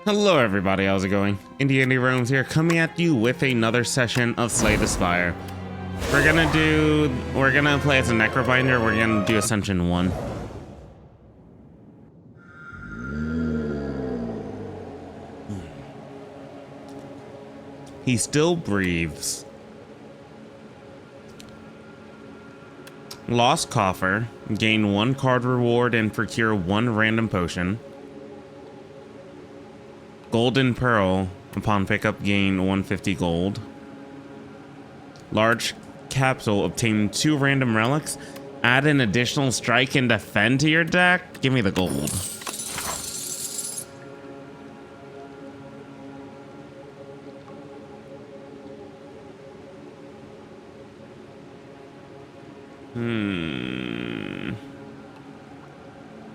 Hello everybody, how's it going? Indie Roams here, coming at you with another session of Slay the Spire. We're gonna play as a Necrobinder, we're gonna do Ascension 1. He still breathes. Lost Coffer, gain 1 card reward and procure 1 random potion. Golden Pearl, upon pickup gain 150 gold. Large Capsule, obtain 2 random relics. Add an additional strike and defend to your deck. Give me the gold.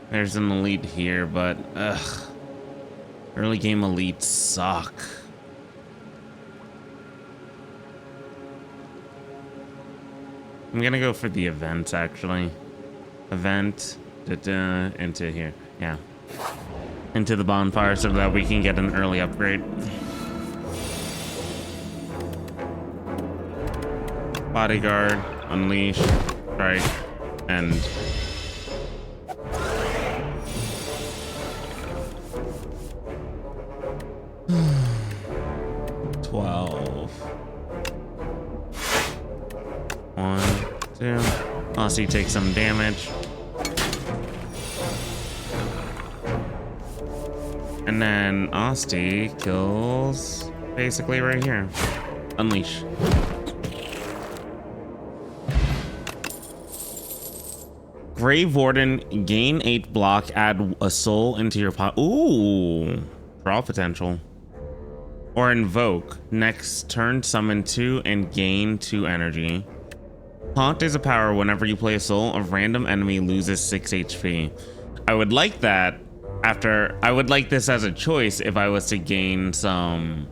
There's an elite here, but ugh. Early game elites suck. I'm gonna go for the events actually. Event into here. Yeah. Into the bonfire so that we can get an early upgrade. Bodyguard, unleash, strike, and 12. 1, 2. Aussie takes some damage. And then Austie kills basically right here. Unleash. Grave Warden, gain 8 block, add a soul into your pot. Ooh, draw potential. Or invoke. Next turn, summon 2 and gain 2 energy. Haunt is a power. Whenever you play a soul, a random enemy loses 6 HP. I would like that after. I would like this as a choice if I was to gain some.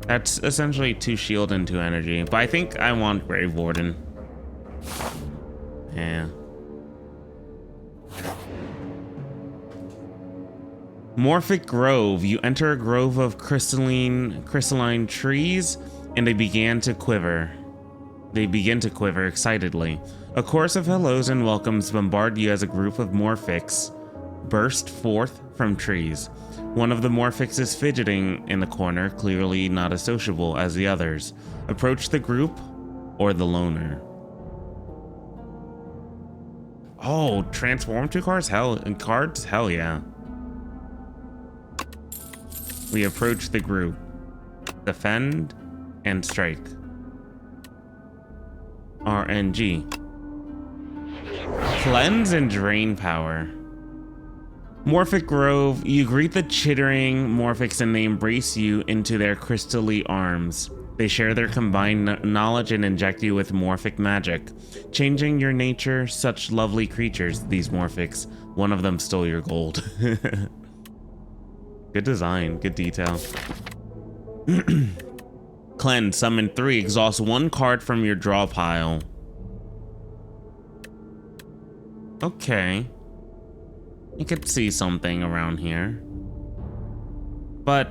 That's essentially 2 shield and 2 energy. But I think I want Grave Warden. Yeah. Morphic Grove. You enter a grove of crystalline trees, and they begin to quiver excitedly. A chorus of hellos and welcomes bombard you as a group of Morphics burst forth from trees. One of the Morphics is fidgeting in the corner, clearly not as sociable as the others. Approach the group or the loner. Oh, transform 2 cards? Hell yeah. We approach the group. Defend and strike. RNG. Cleanse and drain power. Morphic Grove. You greet the chittering Morphics and they embrace you into their crystally arms. They share their combined knowledge and inject you with Morphic magic, changing your nature. Such lovely creatures, these Morphics. One of them stole your gold. Good design, good detail. Cleanse, summon 3, exhaust 1 card from your draw pile. Okay. You could see something around here. But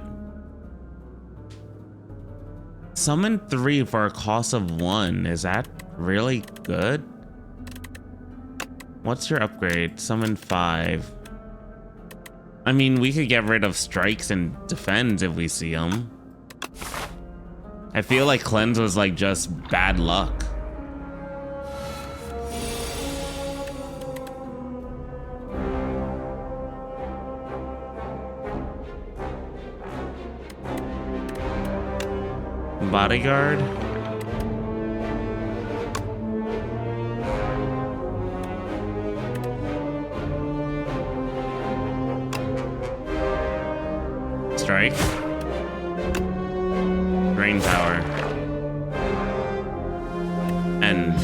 summon 3 for a cost of 1. Is that really good? What's your upgrade? Summon 5. I mean, we could get rid of strikes and defends if we see them. I feel like cleanse was like just bad luck. Bodyguard. Strike. Drain power. End.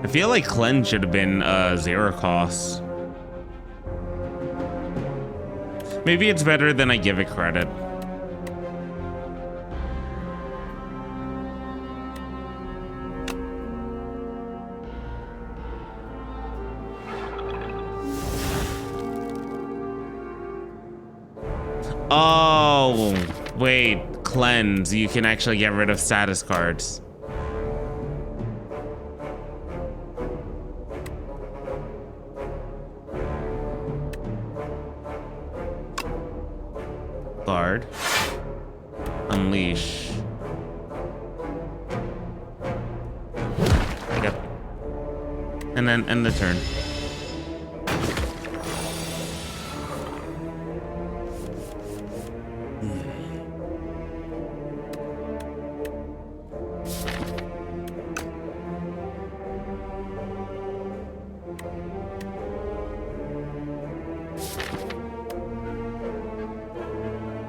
I feel like cleanse should have been 0 cost. Maybe it's better than I give it credit. Oh, wait. Cleanse. You can actually get rid of status cards. Guard. Unleash. Yep. And then end the turn.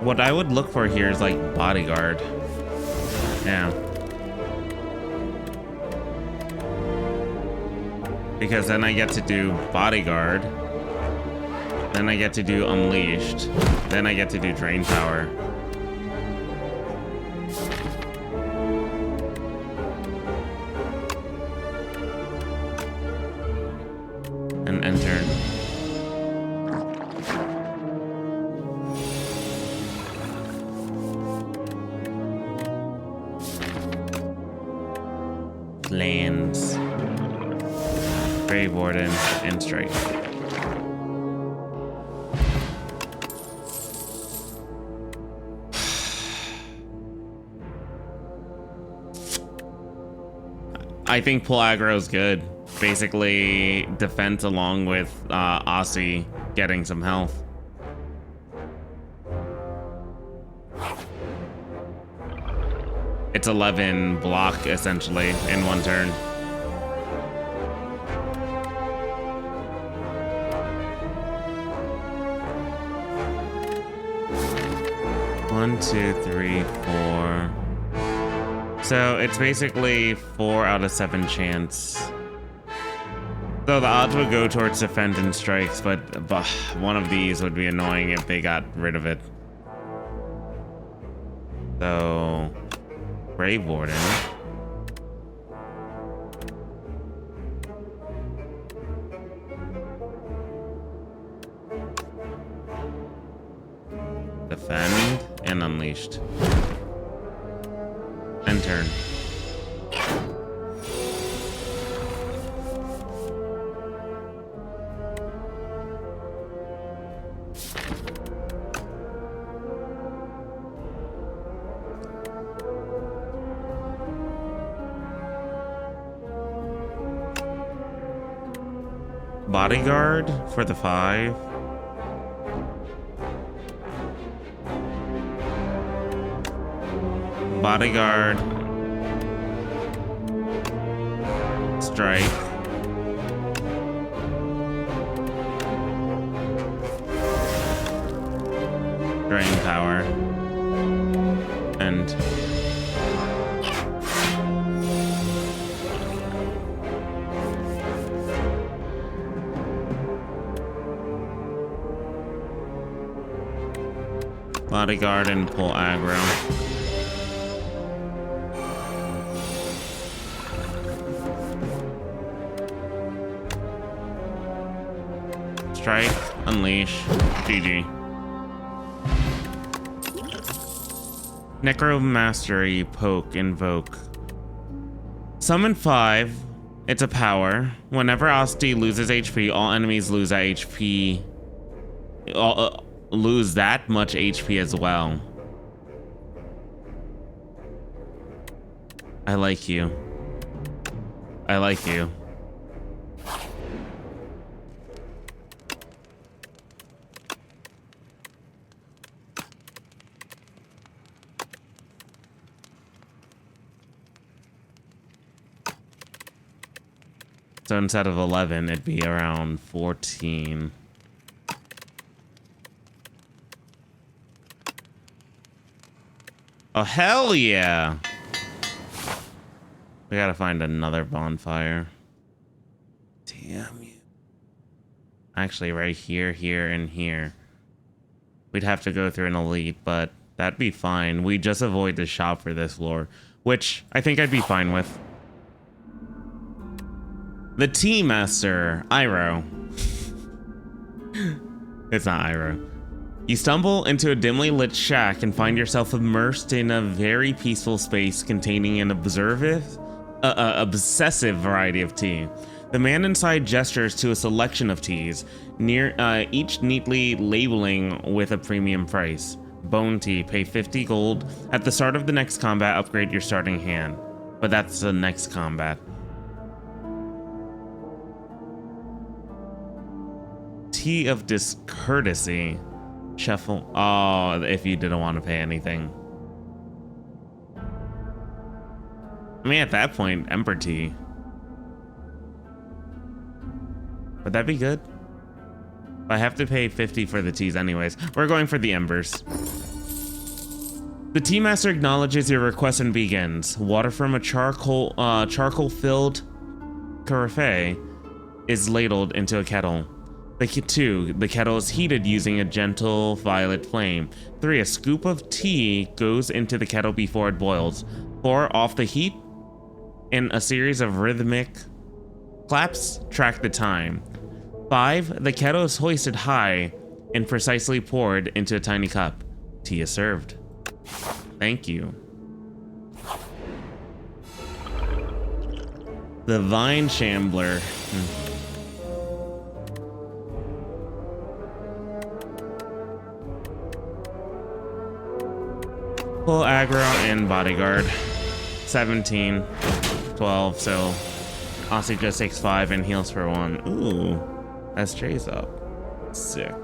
What I would look for here is like bodyguard. Yeah. Because then I get to do bodyguard. Then I get to do unleashed. Then I get to do drain power. And end turn. Lands, Grave Warden, and Strike. I think pull aggro is good. Basically, defense along with Aussie getting some health. It's 11 block, essentially, in one turn. One, two, three, four. So it's basically 4 out of 7 chance. So the odds would go towards defense and strikes, but one of these would be annoying if they got rid of it. So... Grave Warden. Defend and unleashed. End turn. Bodyguard for the 5. Bodyguard. Strike. Drain power. And bodyguard and pull aggro. Strike, unleash, GG. Necromastery, poke, invoke. Summon 5. It's a power. Whenever Asti loses HP, all enemies lose that HP. Lose that much HP as well. I like you. I like you. So instead of 11, it'd be around 14. Oh, hell yeah! We gotta find another bonfire. Damn you. Actually, right here, here, and here. we'd have to go through an elite, but that'd be fine. We just avoid the shop for this floor, which I think I'd be fine with. The Tea Master, Iroh. It's not Iroh. You stumble into a dimly lit shack and find yourself immersed in a very peaceful space containing an obsessive variety of tea. The man inside gestures to a selection of teas, each neatly labeling with a premium price. Bone tea, pay 50 gold. At the start of the next combat, upgrade your starting hand. But that's the next combat. Tea of discourtesy. Shuffle. Oh, if you didn't want to pay anything. I mean, at that point, Emperor tea. Would that be good? I have to pay 50 for the teas anyways. We're going for the embers. The tea master acknowledges your request and begins. Water from a charcoal-filled carafe is ladled into a kettle. The kettle is heated using a gentle violet flame. 3. A scoop of tea goes into the kettle before it boils. 4. Off the heat, and a series of rhythmic claps track the time. 5. The kettle is hoisted high and precisely poured into a tiny cup. Tea is served. Thank you. The Vine Shambler. Full aggro and bodyguard. 17, 12, so Aussie just takes 5 and heals for 1. Ooh, SJ's up. Sick.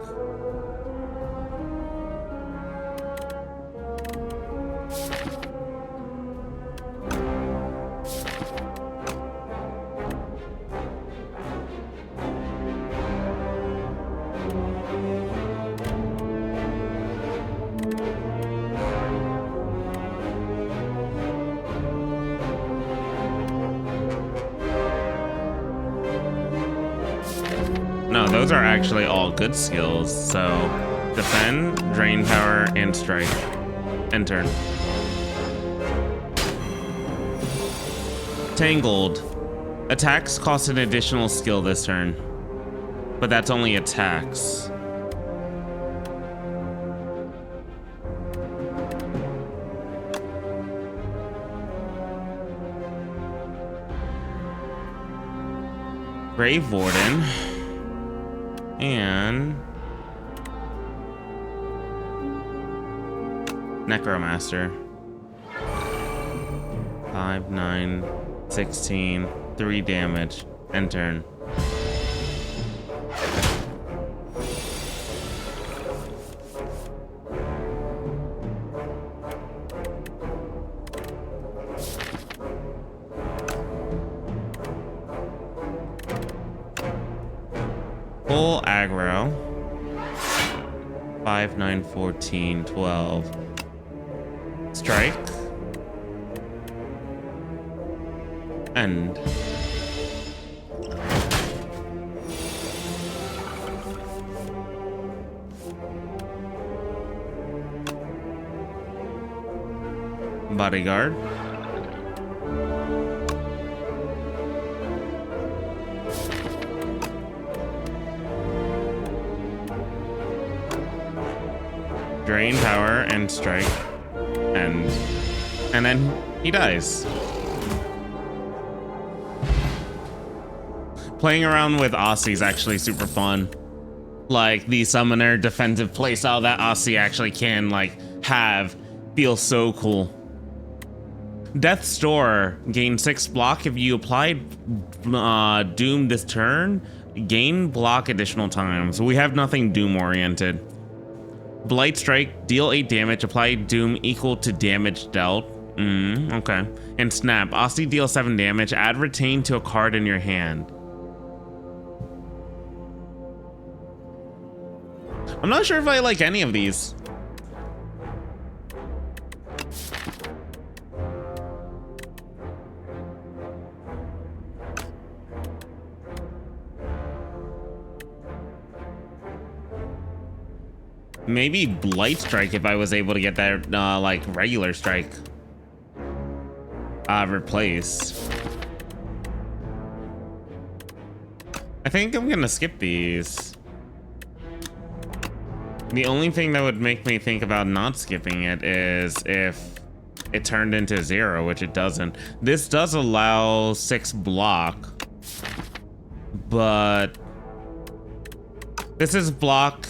No, those are actually all good skills. So, defend, drain power, and strike. End turn. Tangled. Attacks cost an additional skill this turn, but that's only attacks. Grave Warden. And Necromaster. 5, 9, 16, 3 damage. End turn. Full aggro. 5, 9, 14, 12. Strike. End. Bodyguard. Drain power and strike. And then he dies. Playing around with Aussie is actually super fun. Like the summoner defensive playstyle that Aussie actually can like have feels so cool. Death's Door, gain 6 block if you apply Doom this turn. Gain block additional time. So we have nothing Doom oriented. Blight Strike, deal 8 damage, apply Doom equal to damage dealt. Okay. And Snap, Aussie deal 7 damage, add Retain to a card in your hand. I'm not sure if I like any of these. Maybe Blight Strike if I was able to get that, like, regular strike replaced. I think I'm gonna skip these. The only thing that would make me think about not skipping it is if it turned into 0, which it doesn't. This does allow 6 block, but this is block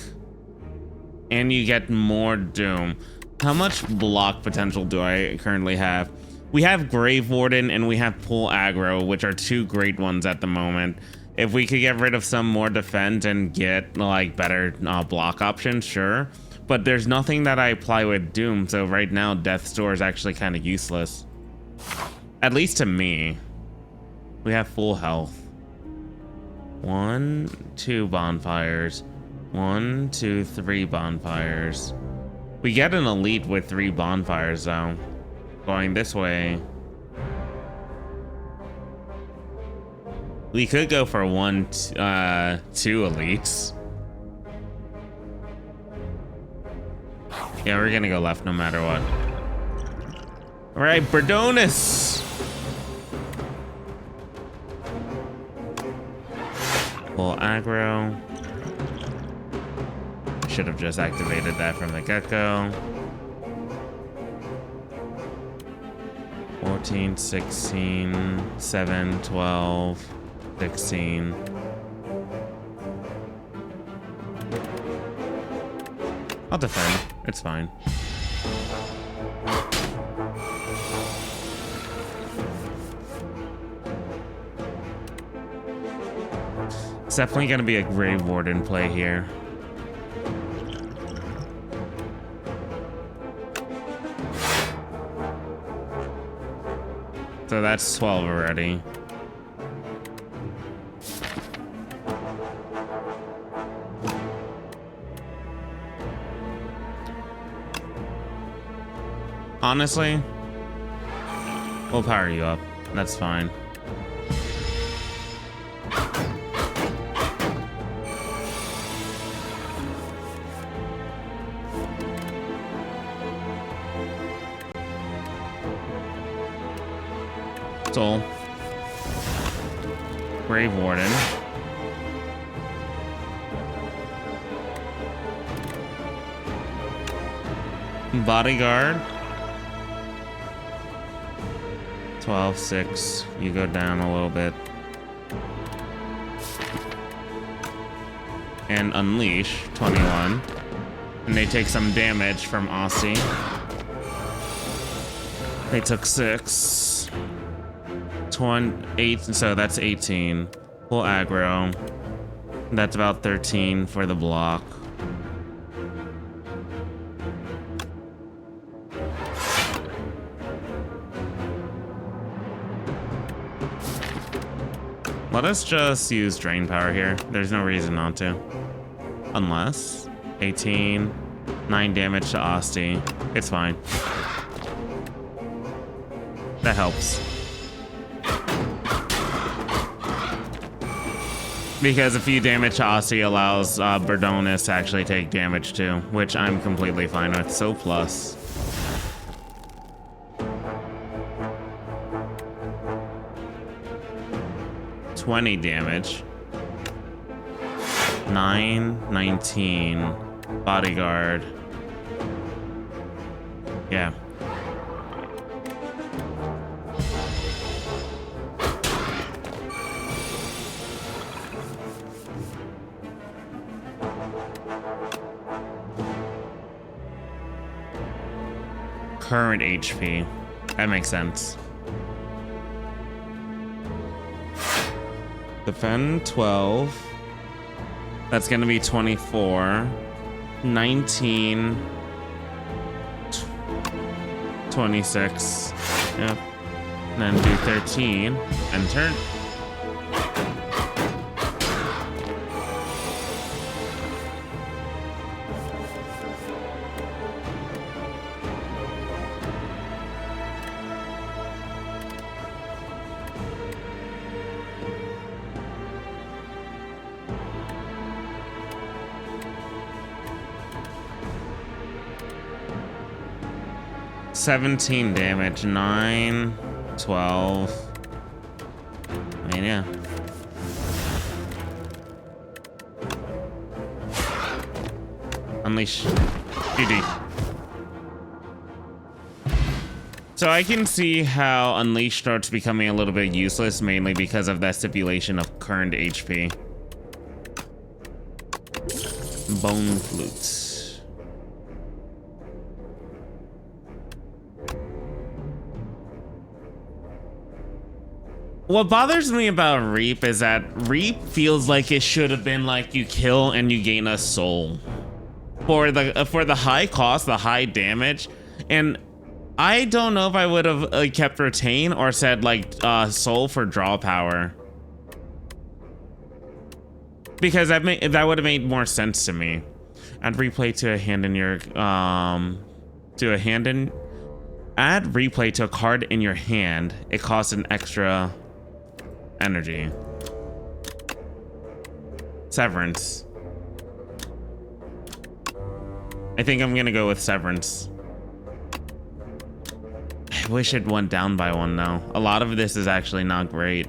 and you get more doom. How much block potential do I currently have? We have Grave Warden and we have Pull Aggro, which are 2 great ones at the moment. If we could get rid of some more defense and get like better block options, sure. But there's nothing that I apply with Doom, so right now Death's Door is actually kind of useless. At least to me. We have full health. 1, 2 bonfires. 1, 2, 3 bonfires. We get an elite with 3 bonfires though. Going this way. We could go for 1, 2 elites. Yeah, we're gonna go left no matter what. All right, Berdonis. Full aggro. Should have just activated that from the get-go. 14, 16, 7, 12, 16. I'll defend. It's fine. It's definitely going to be a Grave Warden play here. So that's 12 already. Honestly, we'll power you up. That's fine. Soul. Grave Warden. Bodyguard. 12, 6. You go down a little bit. And Unleash, 21. And they take some damage from Aussie. They took 6. 8, so that's 18. Full aggro. That's about 13 for the block. Let us just use Drain Power here. There's no reason not to. Unless 18, 9 damage to Asti. It's fine. That helps. Because a few damage to Asti allows Berdonis to actually take damage too, which I'm completely fine with. So plus. $20 damage. 9, 19. Bodyguard. Yeah. Current HP. That makes sense. Defend 12. That's gonna be 24. 19. 26. Yep. And then do 13. Enter. 17 damage. 9, 12. I mean, yeah. Unleash. GG. So I can see how Unleash starts becoming a little bit useless, mainly because of that stipulation of current HP. Bone Flute. What bothers me about Reap is that Reap feels like it should have been like you kill and you gain a soul. For the high cost, the high damage, and I don't know if I would have kept retain or said like soul for draw power, because that would have made more sense to me. Add replay to a hand in your add replay to a card in your hand. It costs an extra energy. Severance. I think I'm gonna go with Severance. I wish it went down by 1 though. A lot of this is actually not great.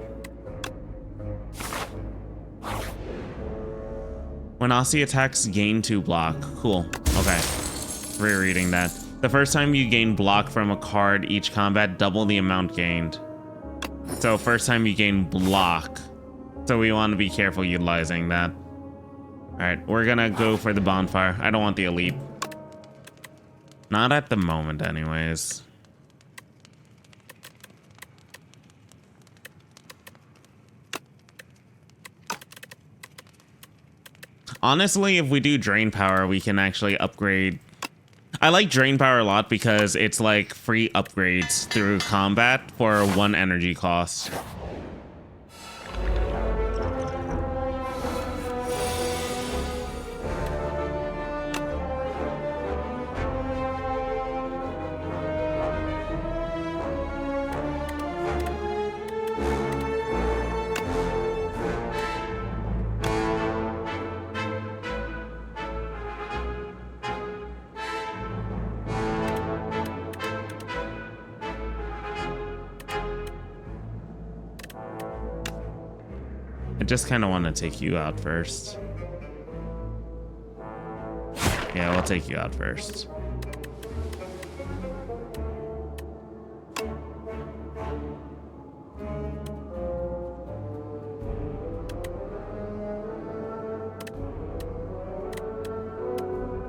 When Aussie attacks, gain 2 block. Cool. Okay. Rereading that. The first time you gain block from a card each combat, double the amount gained. So first time you gain block. So we want to be careful utilizing that. Alright, we're gonna go for the bonfire. I don't want the elite. Not at the moment anyways. Honestly, if we do drain power, we can actually upgrade. I like drain power a lot because it's like free upgrades through combat for 1 energy cost. Just kind of want to take you out first. Yeah, we'll take you out first.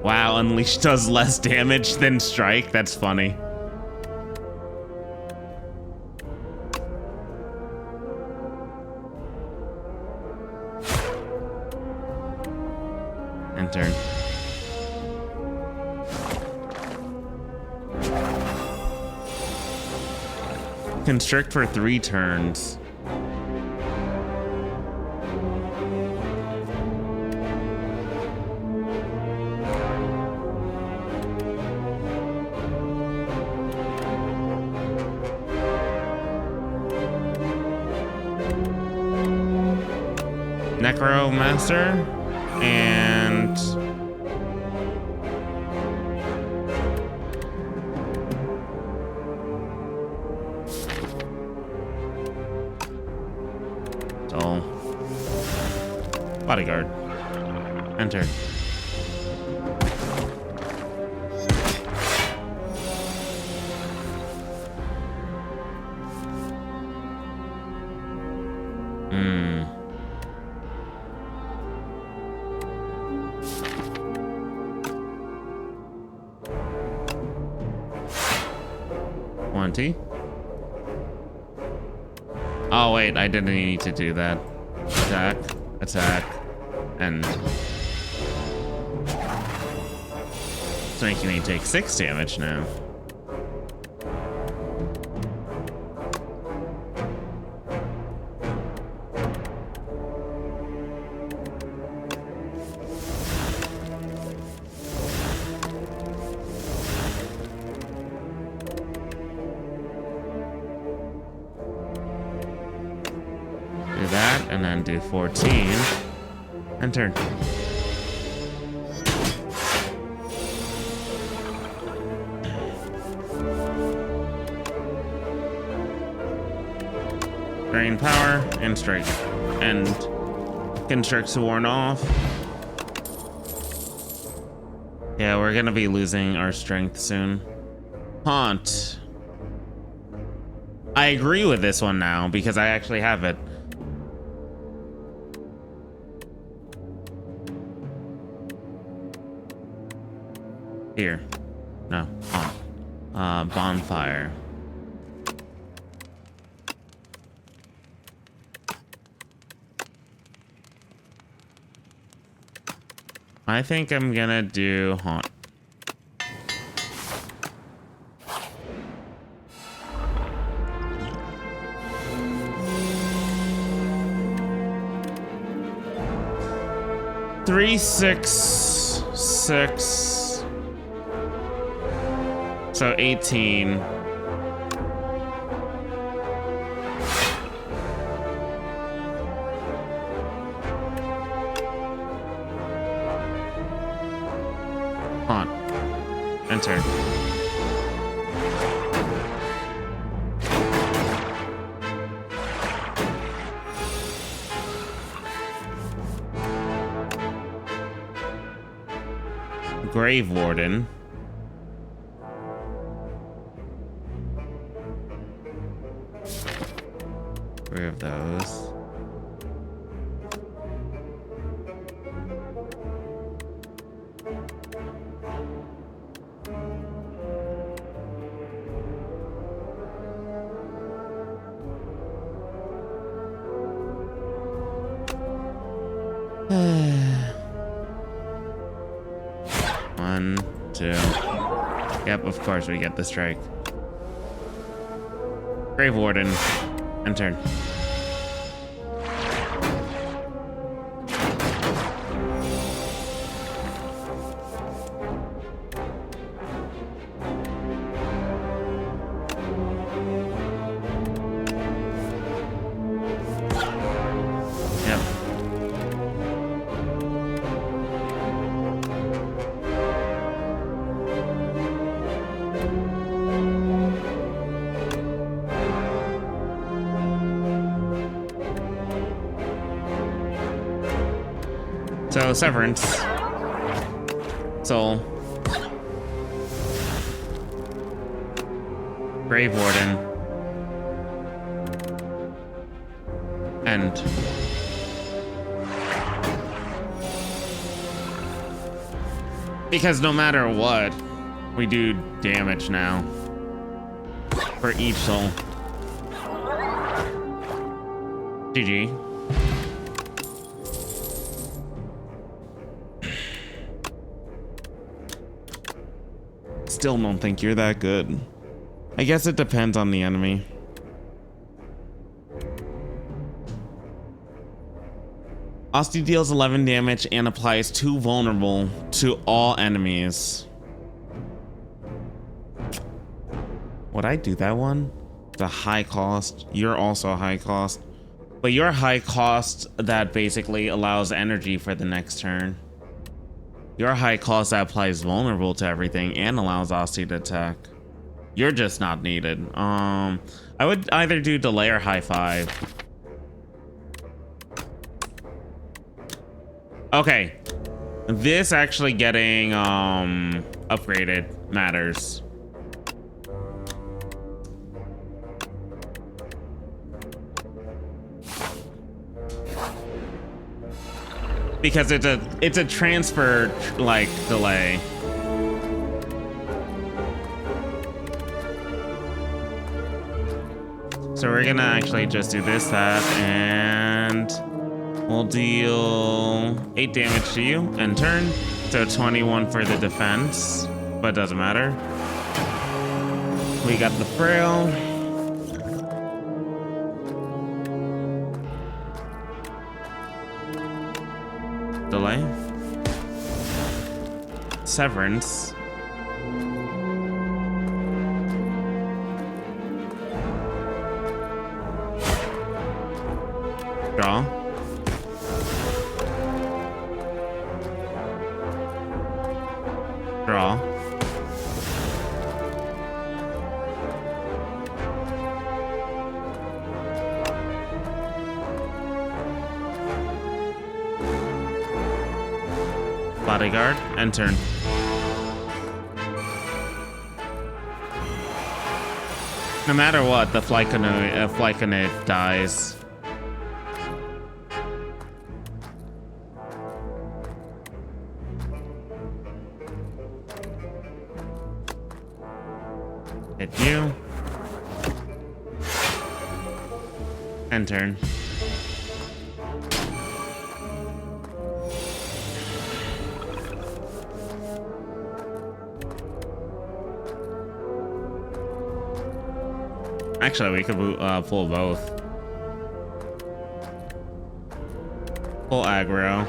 Wow, Unleash does less damage than Strike. That's funny. Turn. Constrict for 3 turns. Necromaster and bodyguard. Enter. Hmm. 20. Oh wait, I didn't need to do that. Attack, attack, and it's making me take 6 damage now. Do that, and then do 14, and turn. Drain power and strike. And Constrict's worn off. Yeah, we're gonna be losing our strength soon. Haunt. I agree with this one now because I actually have it. Here. No. Haunt. Bonfire. I think I'm gonna do Haunt. Three, 6, 6. So 18. Haunt. Enter. Grave Warden. Three of those. One, two. Yep, of course we get the strike. Grave Warden. End turn. Yep. So, Severance. Soul. Grave Warden. End. Because no matter what, we do damage now. For each soul. GG. Still don't think you're that good. I guess it depends on the enemy. Asti deals 11 damage and applies 2 vulnerable to all enemies. Would I do that one? The high cost. You're also a high cost. But you're high cost that basically allows energy for the next turn. Your high cost that applies vulnerable to everything and allows Asti to attack. You're just not needed. I would either do delay or high 5. Okay. This actually getting upgraded matters. Because it's a transfer like delay. So we're gonna actually just do this, that, and we'll deal 8 damage to you and turn. So 21 for the defense, but doesn't matter. We got the frail. Delay. Severance. Draw. Draw. bodyguard and turn. No matter what, the Flyconate dies. Hit you. And turn. Actually, we could pull both. Full aggro.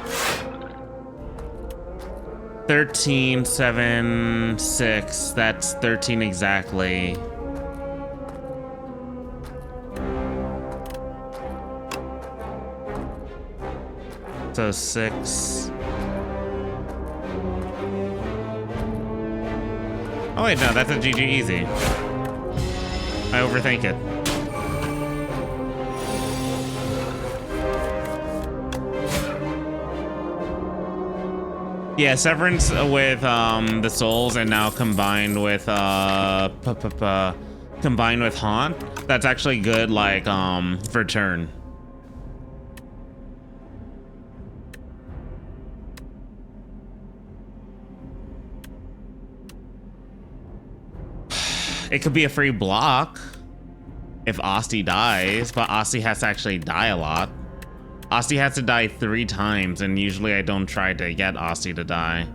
13, 7, 6. That's 13 exactly. So 6. Oh wait, no, that's a GG easy. I overthink it. Yeah, Severance with the souls and now combined with Haunt. That's actually good, like for turn. It could be a free block if Asti dies, but Asti has to actually die a lot. Asti has to die 3 times, and usually I don't try to get Asti to die.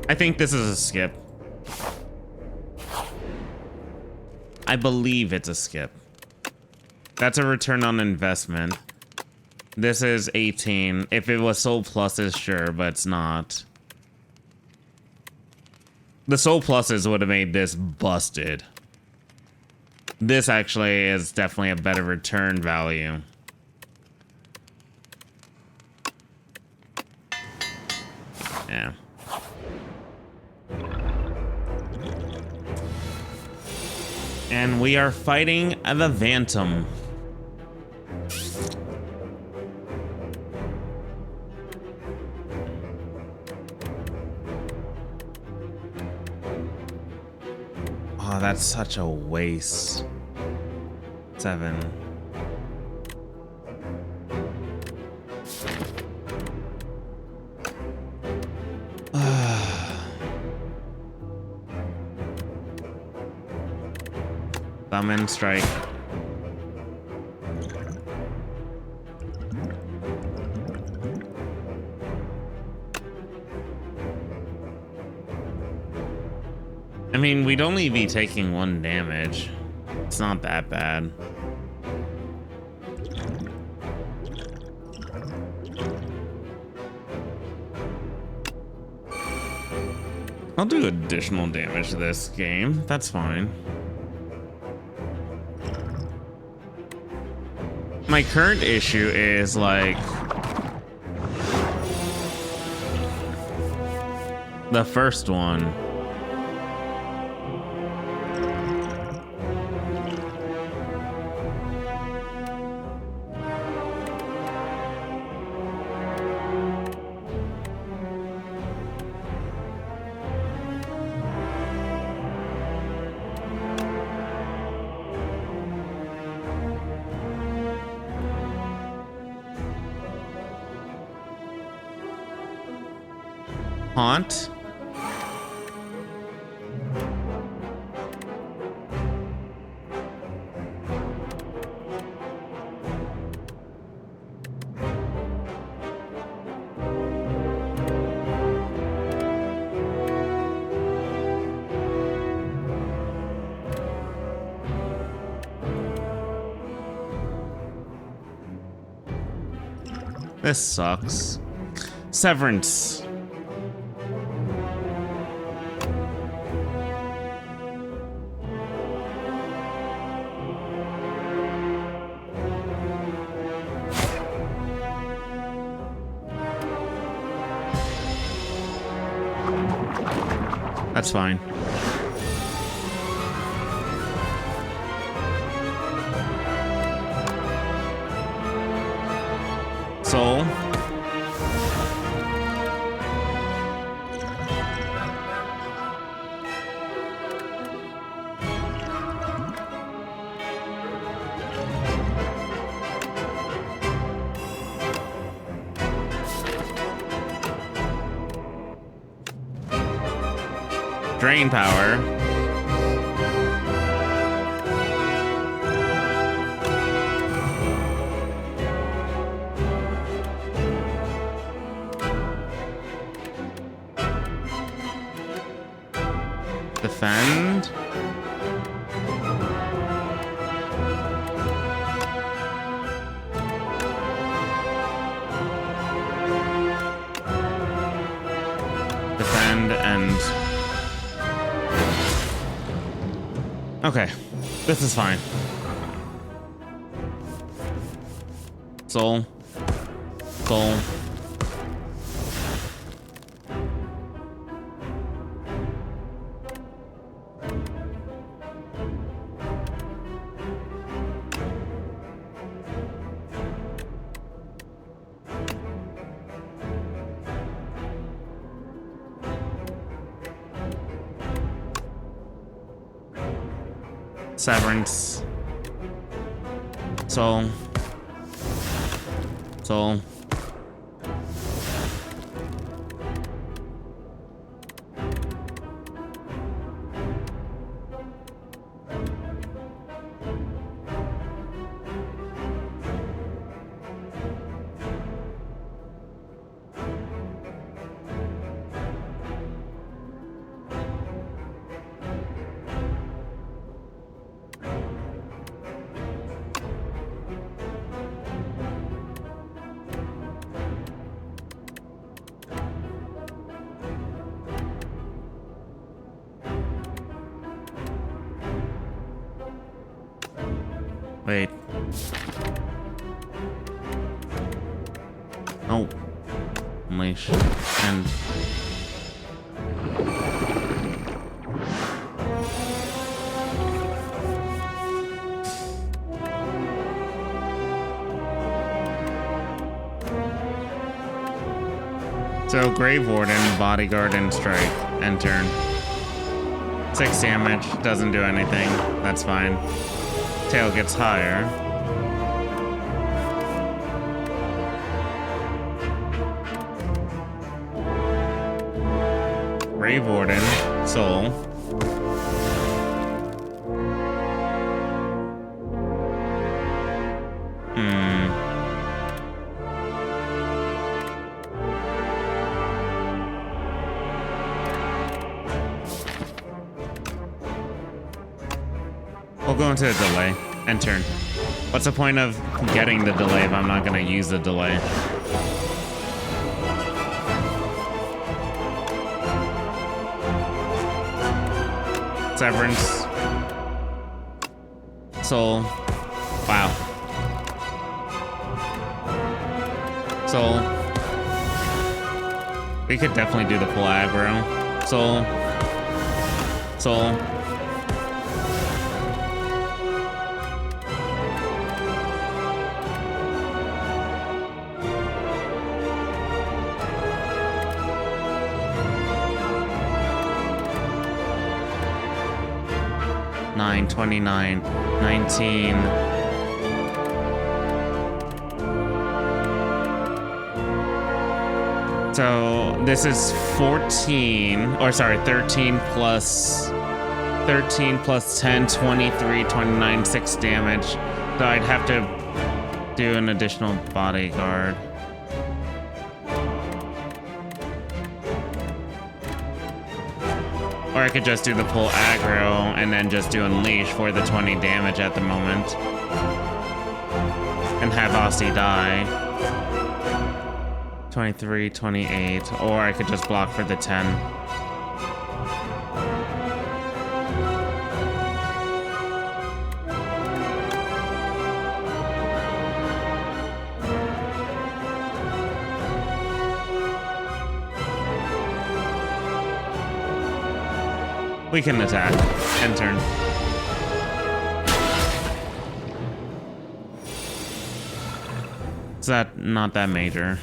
I think this is a skip. I believe it's a skip. That's a return on investment. This is 18. If it was Soul Pluses, sure, but it's not. The Soul Pluses would have made this busted. This actually is definitely a better return value. Yeah. And we are fighting the Phantom. Oh, that's such a waste. 7. Summon, strike. I mean, we'd only be taking 1 damage. It's not that bad. I'll do additional damage this game. That's fine. My current issue is like the first one. Haunt. This sucks. Severance. That's fine. Soul. Drain power. Defend. Defend and... Okay, this is fine. Soul. Soul. Severance. Soul. Soul. Wait. Oh. Unleash. And... So, Grave Warden, Bodyguard, and Strike. End turn. 6 damage. Doesn't do anything. That's fine. Tail gets higher. Grave Warden, Soul. We'll go into a delay. End turn. What's the point of getting the delay if I'm not going to use the delay? Severance. Soul. Wow. Soul. We could definitely do the full aggro. Soul. Soul. 29, 19. So this is 14, or sorry, 13 plus 10, 23, 29, 6 damage. So I'd have to do an additional bodyguard. Or I could just do the full aggro and then just do unleash for the 20 damage at the moment. And have Aussie die. 23, 28. Or I could just block for the 10. We can attack. End turn. Is that not that major?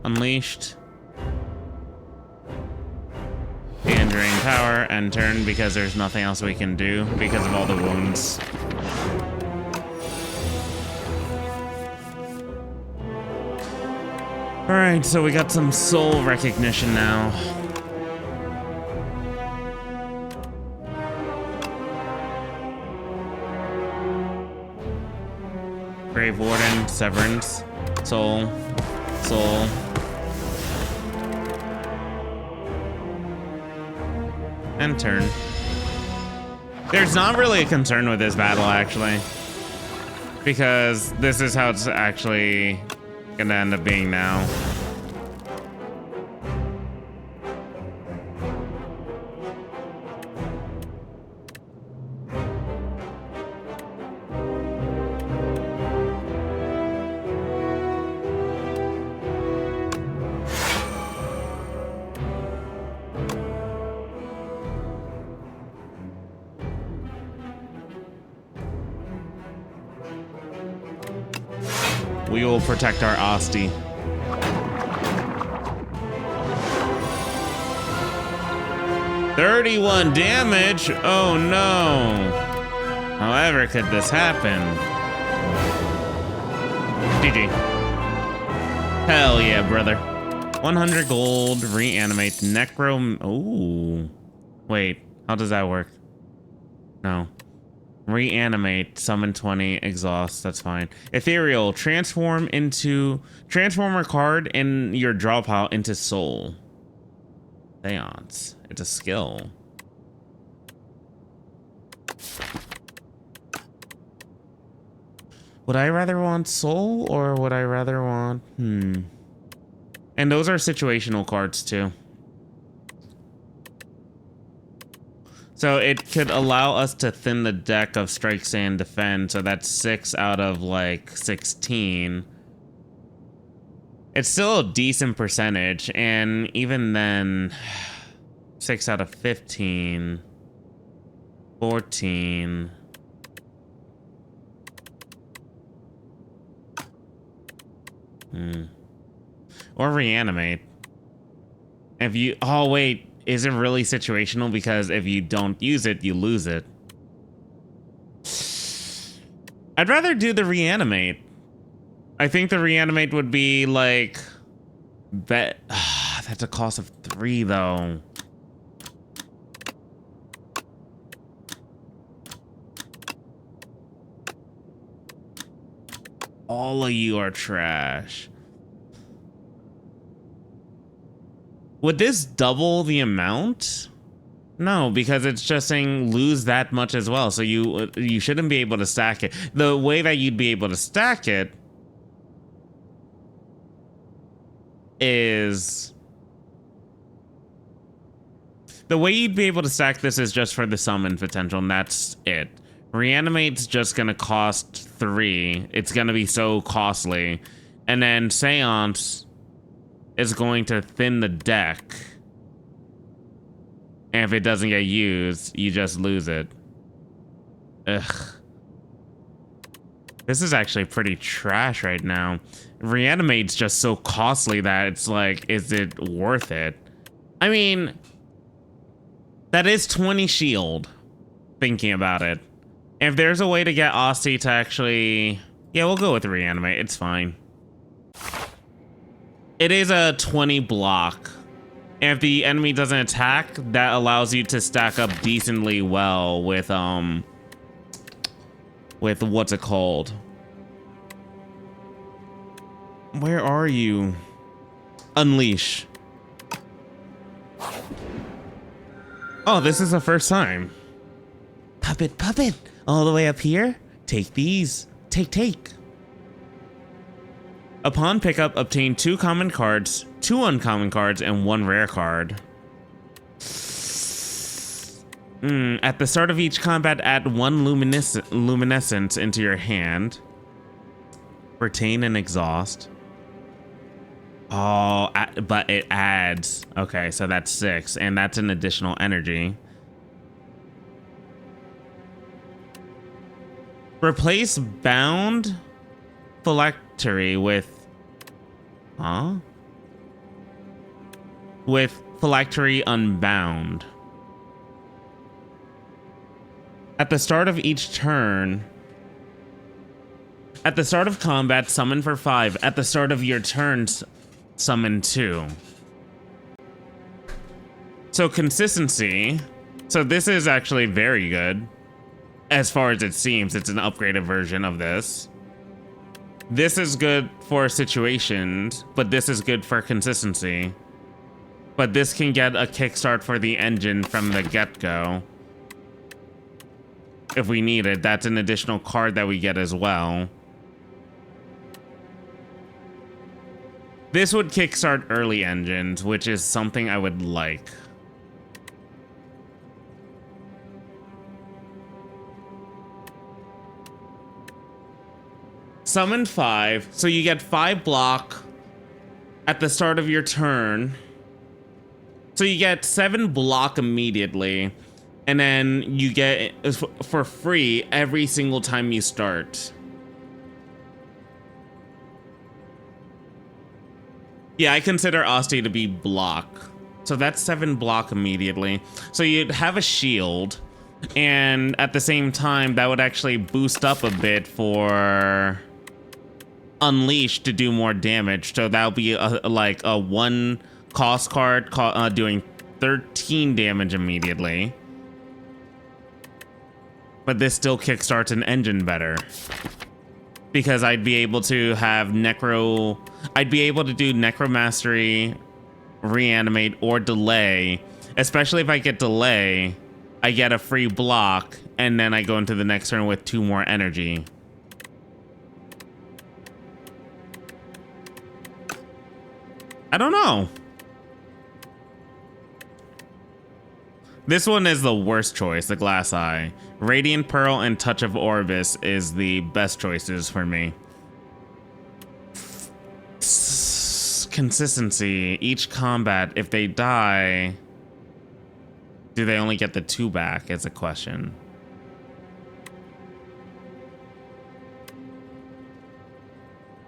Unleashed. And drain power and turn because there's nothing else we can do because of all the wounds. Alright, so we got some soul recognition now. Grave Warden, Severance, Soul, Soul. And turn. There's not really a concern with this battle, actually. Because this is how it's actually gonna end up being now. We will protect our Asti. $31 damage? Oh no. However could this happen? GG. Hell yeah, brother. 100 gold, reanimate, necro... Ooh. Wait, how does that work? No. Reanimate, summon 20, exhaust, that's fine. Ethereal, transform a card in your draw pile into soul. Seance, it's a skill. Would I rather want soul or would I rather want, And those are situational cards too. So it could allow us to thin the deck of strike, sand, defend. So that's 6 out of like 16. It's still a decent percentage. And even then, 6 out of 15, 14. Or reanimate. If you, oh wait. Is it really situational? Because if you don't use it, you lose it. I'd rather do the reanimate. I think the reanimate would be like... That's a cost of 3 though. All of you are trash. Would this double the amount? No, because it's just saying lose that much as well. So you shouldn't be able to stack it. The way that you'd be able to stack it is... The way you'd be able to stack this is just for the summon potential, and that's it. Reanimate's just gonna cost 3. It's gonna be so costly. And then Seance is going to thin the deck. And if it doesn't get used, you just lose it. Ugh. This is actually pretty trash right now. Reanimate's just so costly that it's like, is it worth it? I mean, that is 20 shield, thinking about it. If there's a way to get Asti to actually... Yeah, we'll go with reanimate, it's fine. It is a 20 block. And if the enemy doesn't attack, that allows you to stack up decently well with what's it called? Where are you? Unleash. Oh, this is the first time. Puppet, puppet. All the way up here? Take these. Take. Upon pickup, obtain 2 common cards, 2 uncommon cards, and 1 rare card. At the start of each combat, add 1 luminescence into your hand. Retain and exhaust. Oh, but it adds. Okay, so that's 6, and that's an additional energy. Replace bound phylactery with with phylactery unbound. At the start of each turn, at the start of combat, summon for 5. At the start of your turn, summon 2. So consistency. So this is actually very good. As far as it seems, it's an upgraded version of this. This is good for situations, but this is good for consistency. But this can get a kickstart for the engine from the get-go. If we need it, that's an additional card that we get as well. This would kickstart early engines, which is something I would like. Summon 5, so you get 5 block at the start of your turn. So you get 7 block immediately, and then you get for free every single time you start. Yeah, I consider Asti to be block. So that's 7 block immediately. So you'd have a shield, and at the same time, that would actually boost up a bit for Unleash to do more damage. So that'll be like a 1 cost card doing 13 damage immediately. But this still kickstarts an engine better. Because I'd be able to have I'd be able to do Necromastery, Reanimate, or Delay. Especially if I get Delay, I get a free block, and then I go into the next turn with 2 more energy. I don't know. This one is the worst choice, the Glass Eye. Radiant Pearl and Touch of Orbis is the best choices for me. Consistency. Each combat, if they die, do they only get the 2 back? Is a question.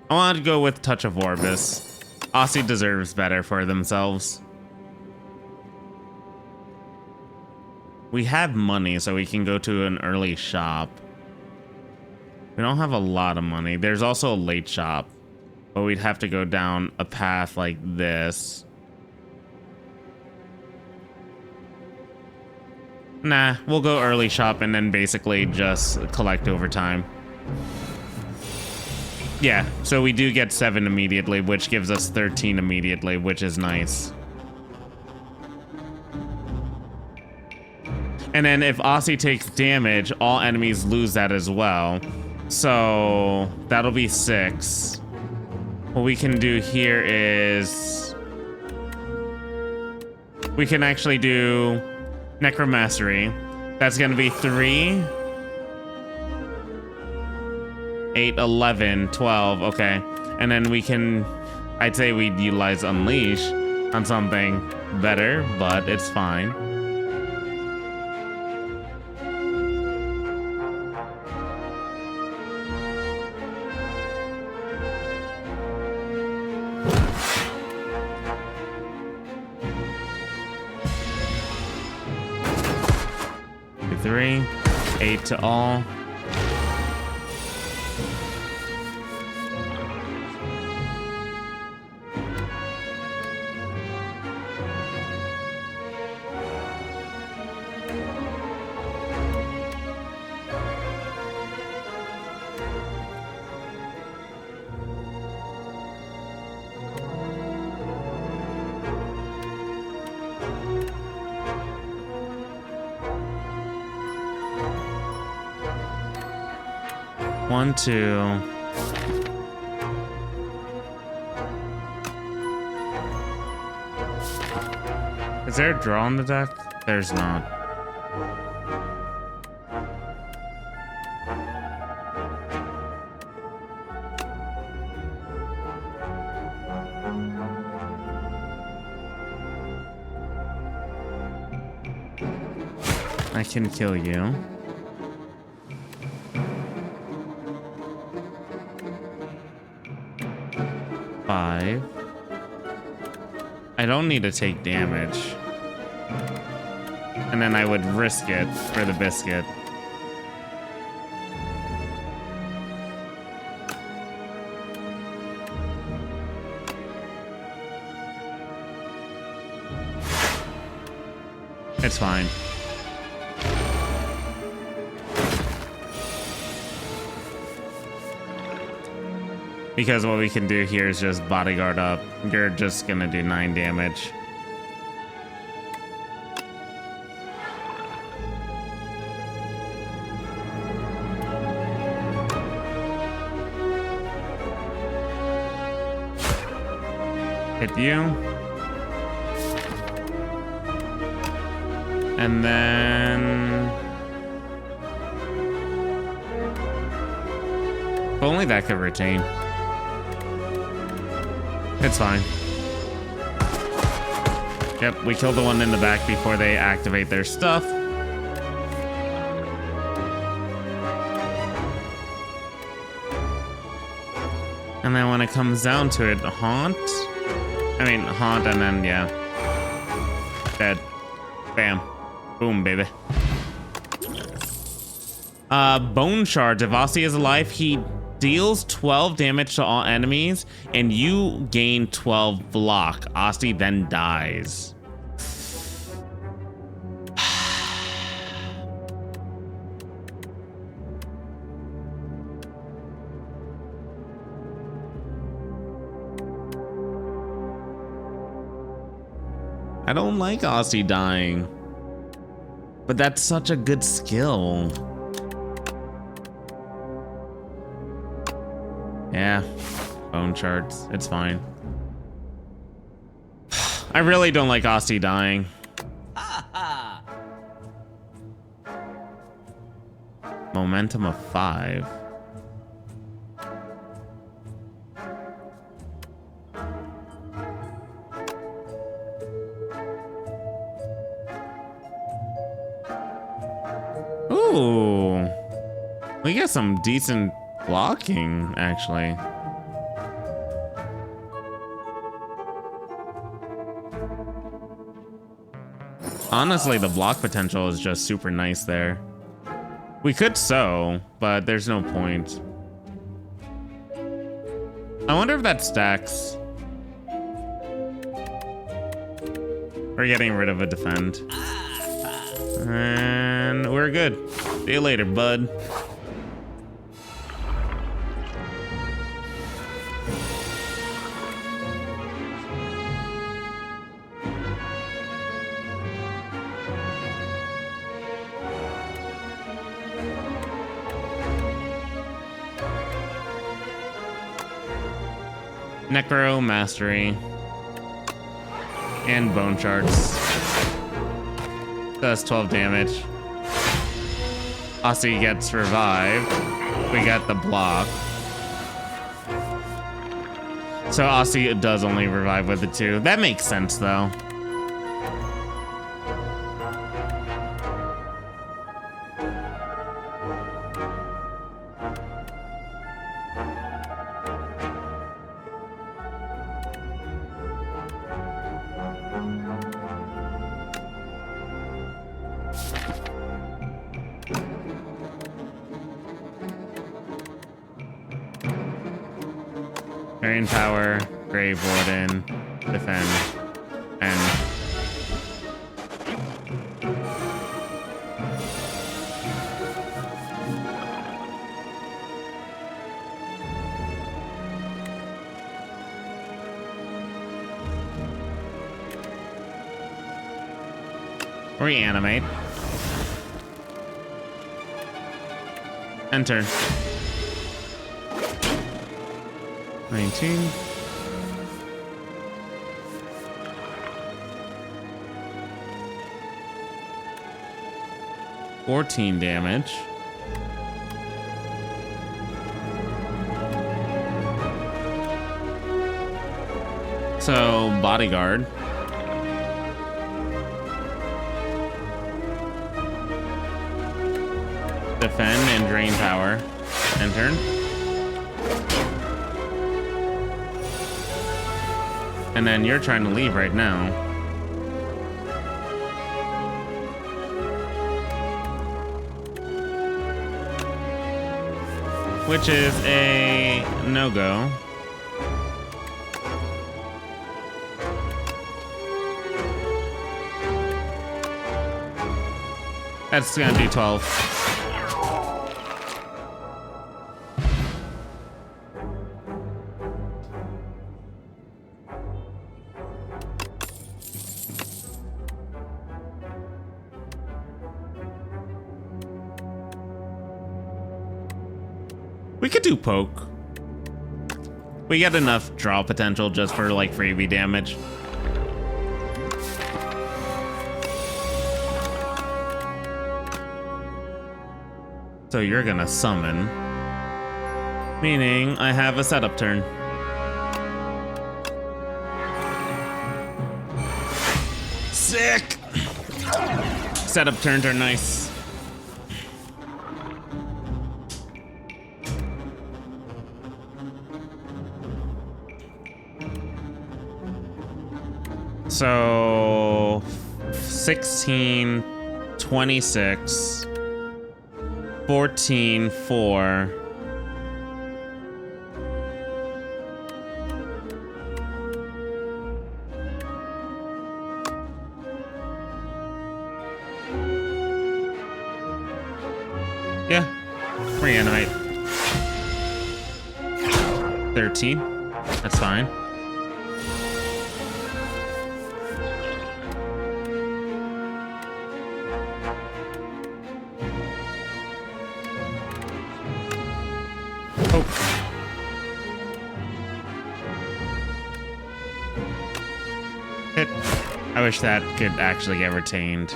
I want to go with Touch of Orbis. Aussie deserves better for themselves. We have money, so we can go to an early shop. We don't have a lot of money. There's also a late shop, but we'd have to go down a path like this. Nah, we'll go early shop and then basically just collect over time. Yeah, so we do get 7 immediately, which gives us 13 immediately, which is nice. And then if Aussie takes damage, all enemies lose that as well. So that'll be 6. What we can do here is we can actually do Necromastery. That's going to be 3, 8, 11, 12. Okay. And then we can, I'd say we'd utilize Unleash on something better, but it's fine. Three, 8 to all. One, 2. Is there a draw on the deck? There's not. I can kill you. 5. I don't need to take damage. And then I would risk it for the biscuit. It's fine. Because what we can do here is just bodyguard up. You're just gonna do 9 damage. Hit you. And then... if only that could retain. It's fine. Yep, we killed the one in the back before they activate their stuff. And then when it comes down to it, haunt and then, yeah. Dead. Bam. Boom, baby. Bone Shards. If Aussie is alive, he deals 12 damage to all enemies, and you gain 12 block. Aussie then dies. I don't like Aussie dying, but that's such a good skill. Yeah, bone charts. It's fine. I really don't like Aussie dying. Momentum of 5. Ooh, we got some decent blocking, actually. Honestly, the block potential is just super nice there. We could sew, but there's no point. I wonder if that stacks. We're getting rid of a defend. And we're good. See you later, bud. Necro Mastery and Bone Shards. Does 12 damage. Aussie gets revived. We got the block. So Aussie does only revive with the 2. That makes sense though. Variant Power, Grave Warden, Defend, and reanimate. Enter. 19. $14 damage. So bodyguard. Defend and drain power. Enter. And then you're trying to leave right now. Which is a no-go. That's gonna do 12. We could do poke. We got enough draw potential just for like freebie damage. So you're gonna summon. Meaning I have a setup turn. Sick! Setup turns are nice. So 16, 26, 14, 4. Yeah, reanimate. 13, that's fine. I wish that could actually get retained.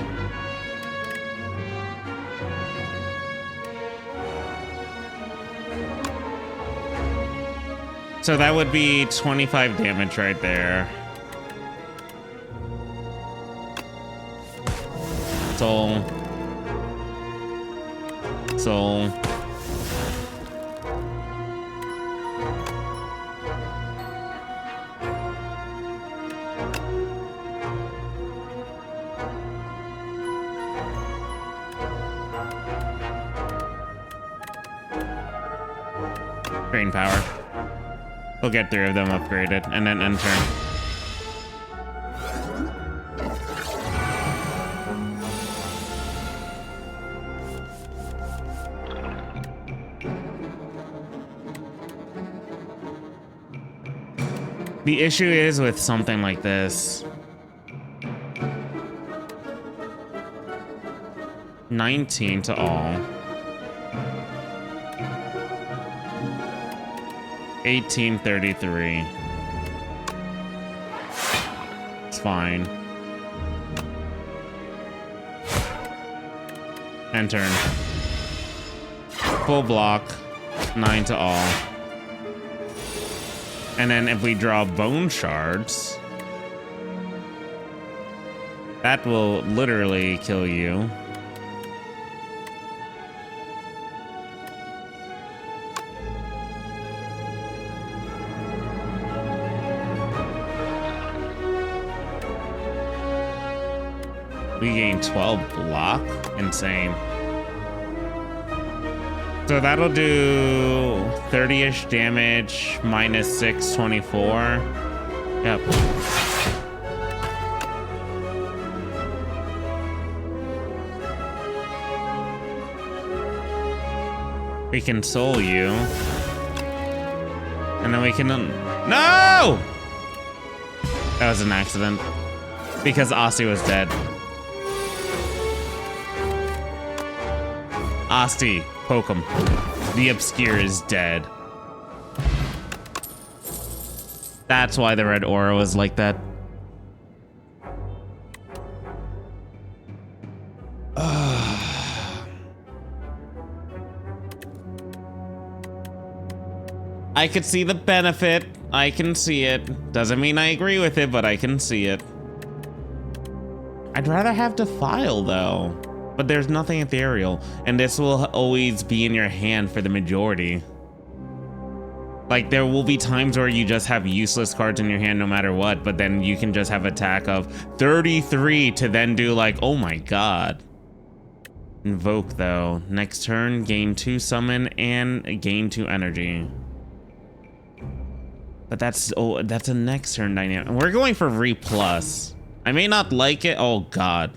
So that would be 25 damage right there. Soul. Soul. Drain power. We'll get 3 of them upgraded and then end turn. The issue is with something like this. 19 to all. 1833. It's fine. End turn. Full block. 9 to all. And then if we draw bone shards, that will literally kill you. We gain 12 block. Insane. So that'll do 30-ish damage, minus 6, 24. Yep. We can soul you. And then we can... No! That was an accident. Because Asti was dead. Asti, poke him. The Obscure is dead. That's why the red aura was like that. I could see the benefit. I can see it. Doesn't mean I agree with it, but I can see it. I'd rather have Defile though. But there's nothing ethereal, and this will always be in your hand for the majority. Like, there will be times where you just have useless cards in your hand no matter what, but then you can just have attack of 33 to then do like, oh my god. Invoke, though. Next turn, gain 2 summon and gain 2 energy. But that's a next turn dynamic. We're going for re plus. I may not like it. Oh god.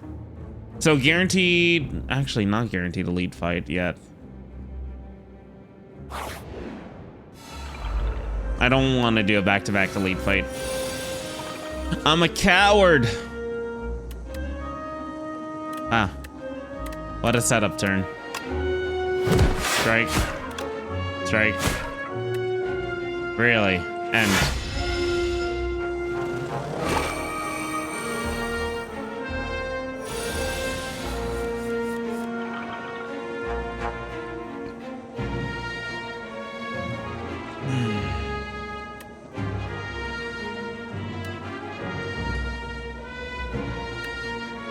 So guaranteed, actually not guaranteed a lead fight yet. I don't want to do a back-to-back elite fight. I'm a coward. Ah. What a setup turn. Strike. Strike. Really? End.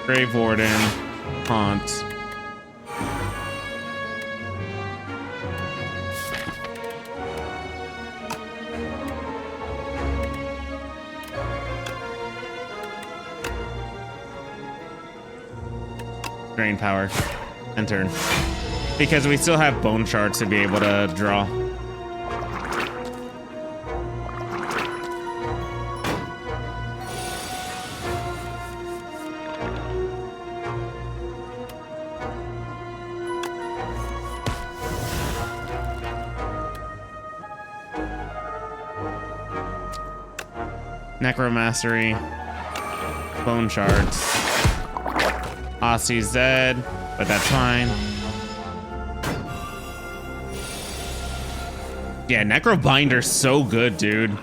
Grave Warden, Haunt. Drain power. And turn. Because we still have bone shards to be able to draw. Necromastery, Bone Shards. Ossie's dead, but that's fine. Yeah, Necrobinder's so good, dude.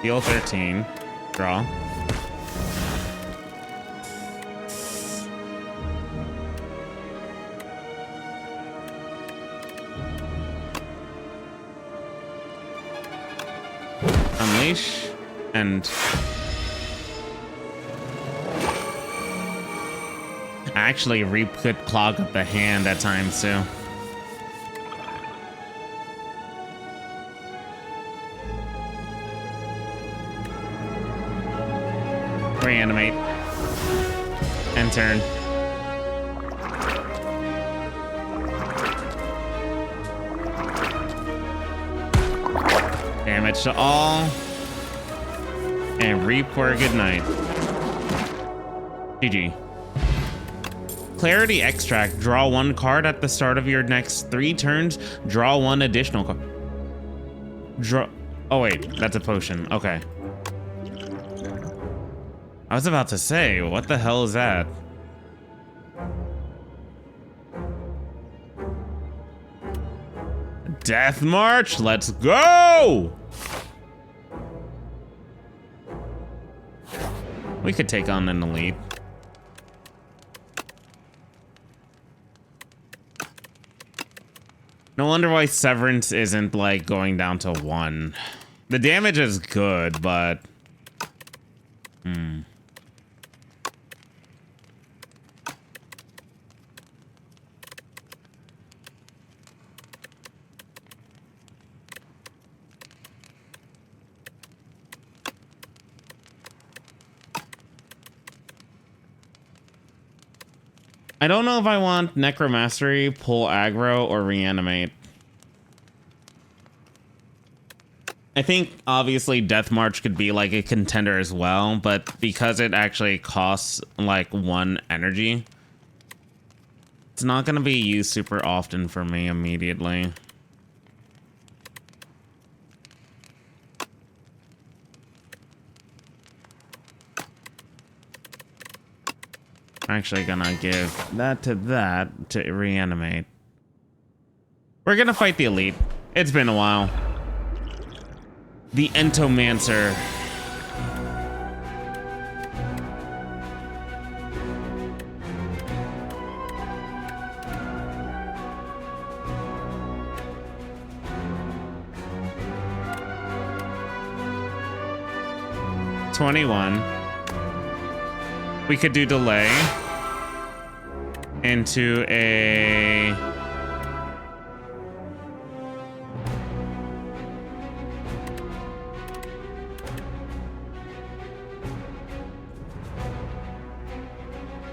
Deal 13. Draw. Unleash. And actually, Reap could clog up the hand at times too. Reanimate. And turn. Damage to all. And Reap for a good night. GG. Clarity Extract. Draw 1 card at the start of your next 3 turns. Draw 1 additional card. Draw. Oh wait, that's a potion. Okay. I was about to say, what the hell is that? Death March, let's go! We could take on an elite. No wonder why Severance isn't like going down to 1. The damage is good, but I don't know if I want Necromastery, pull aggro, or reanimate. I think obviously Death March could be like a contender as well, but because it actually costs like 1 energy, it's not going to be used super often for me immediately. I'm actually gonna give that to reanimate. We're gonna fight the elite. It's been a while. The Entomancer. 21. We could do delay into a...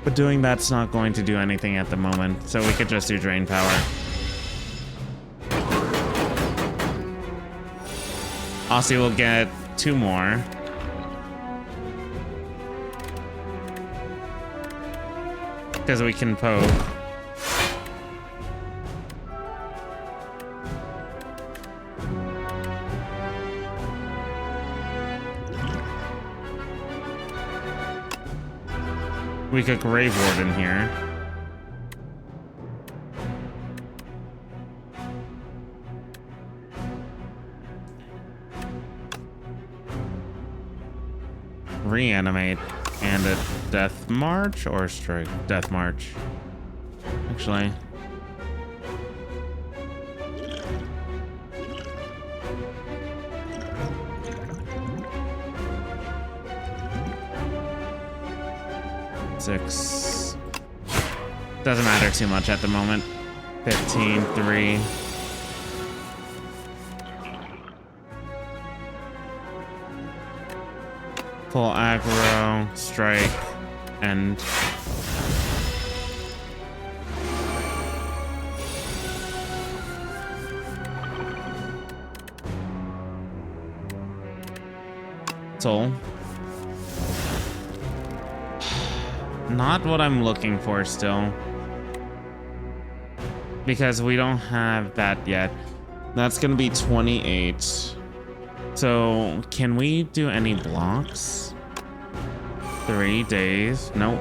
But doing that's not going to do anything at the moment, so we could just do drain power. Aussie will get 2 more. Because we can poke. We could Grave Warden here. Reanimate and a Death March or Strike? Death March. Actually. Six. Doesn't matter too much at the moment. 15, 3. Full aggro, strike, and soul. Not what I'm looking for still. Because we don't have that yet. That's gonna be 28. So, can we do any blocks? 3 days. Nope.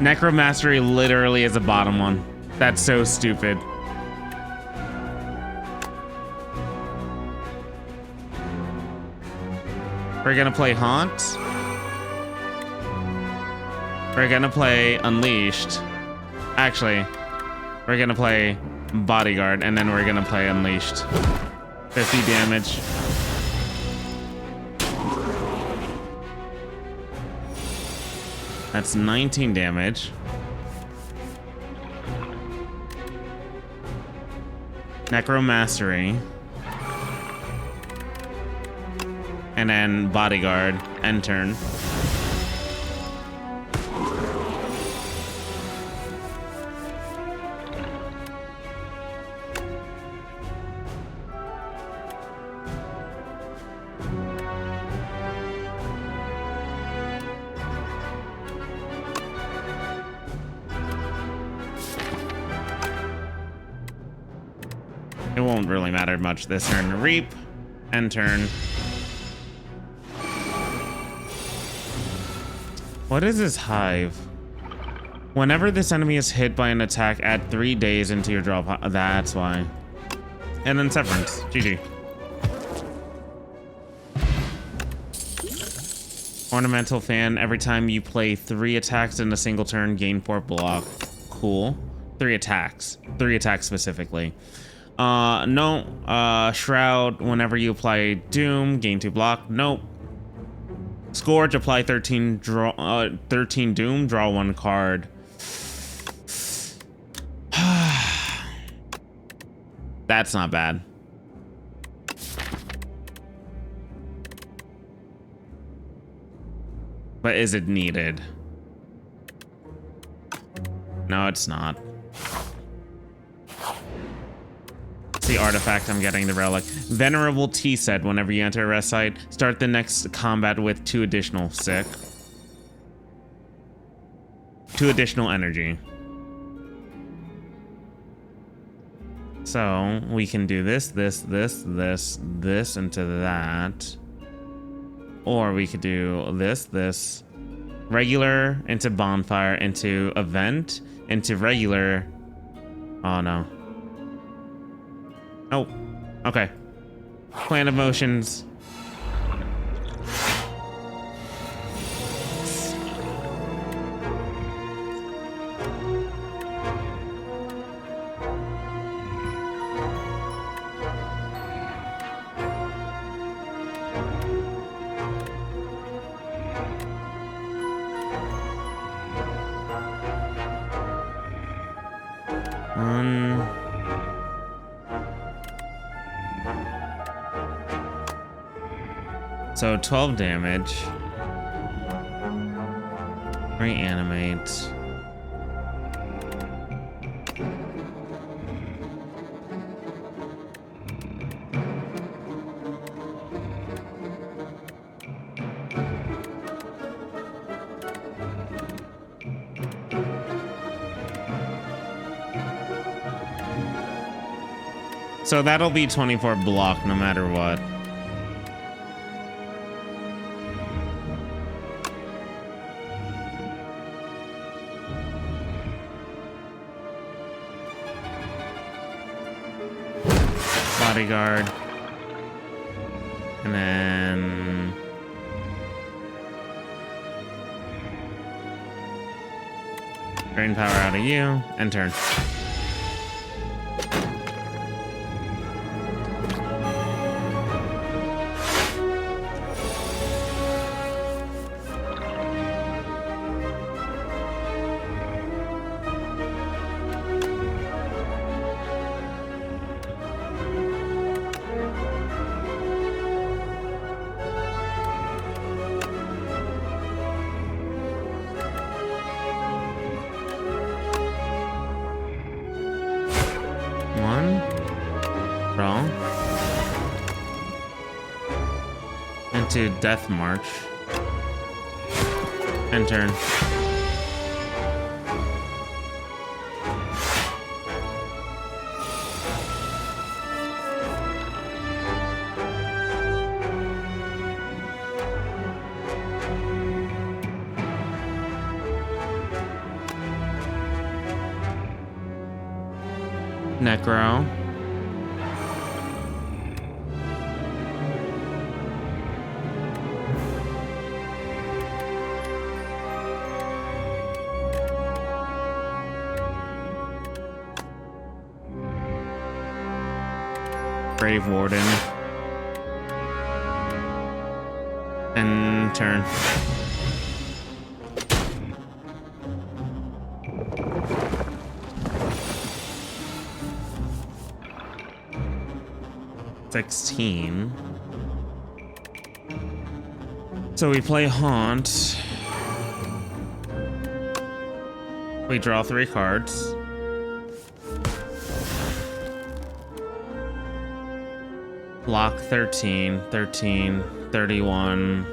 Necromastery literally is a bottom one. That's so stupid. We're gonna play Haunt. We're gonna play Unleashed. Actually, we're gonna play Bodyguard, and then we're gonna play Unleashed. 50 damage. That's 19 damage. Necromastery. And then Bodyguard, end turn. It won't really matter much this turn. Reap, end turn. What is this hive? Whenever this enemy is hit by an attack, add 3 days into your draw pile. That's why. And then Severance. GG. Ornamental Fan. Every time you play 3 attacks in a single turn, gain 4 block. Cool. 3 attacks. 3 attacks specifically. No. Shroud. Whenever you apply Doom, gain 2 block. Nope. Scourge, apply 13 Doom, draw 1 card. That's not bad. But is it needed? No, it's not. The artifact, I'm getting the relic. Venerable Tea said, whenever you enter a rest site, start the next combat with 2 additional sick. 2 additional energy. So we can do this into that. Or we could do this, regular into bonfire, into event, into regular. Oh no. Oh, okay. Plan of motions. 1. So 12 damage. Reanimate. So that'll be 24 block no matter what. Bodyguard. And then drain power out of you and turn. Into Death March and turn. Necro. Grave Warden. And turn. $16. So we play Haunt. We draw 3 cards. Block 13, 13, 31.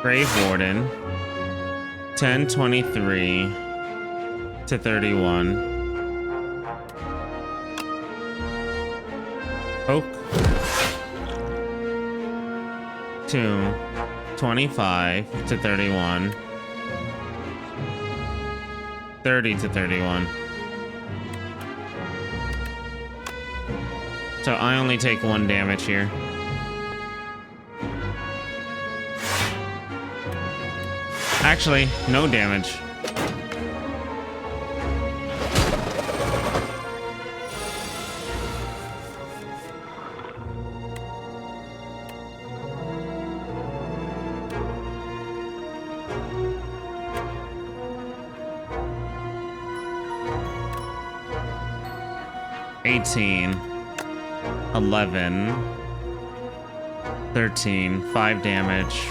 Grave Warden. 10, 23 to 31. Poke. 2, 25 to 31. 30 to 31. So I only take 1 damage here. Actually, no damage. $18, 11, 13, 5 damage.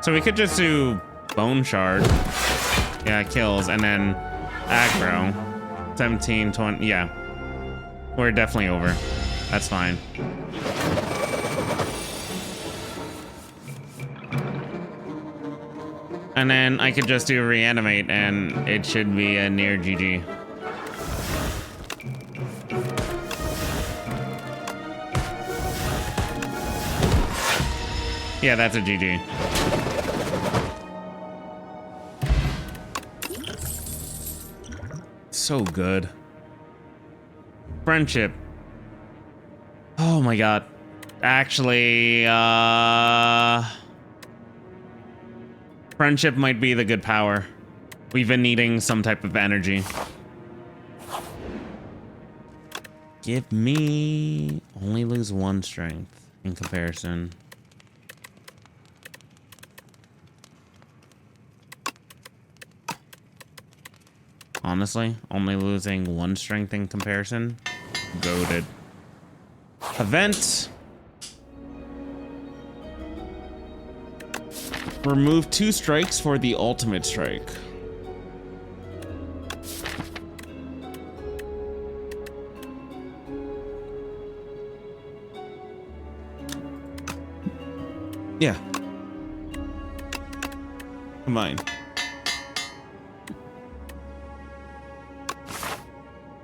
So we could just do Bone Shard. Yeah, it kills, and then aggro. 17, 20, yeah. We're definitely over. That's fine. And then I could just do reanimate and it should be a near GG. Yeah, that's a GG. So good. Friendship. Oh my god. Actually, friendship might be the good power. We've been needing some type of energy. Give me only lose 1 strength in comparison. Honestly, only losing 1 strength in comparison. Goated. Event. Remove 2 strikes for the ultimate strike. Yeah. Combine.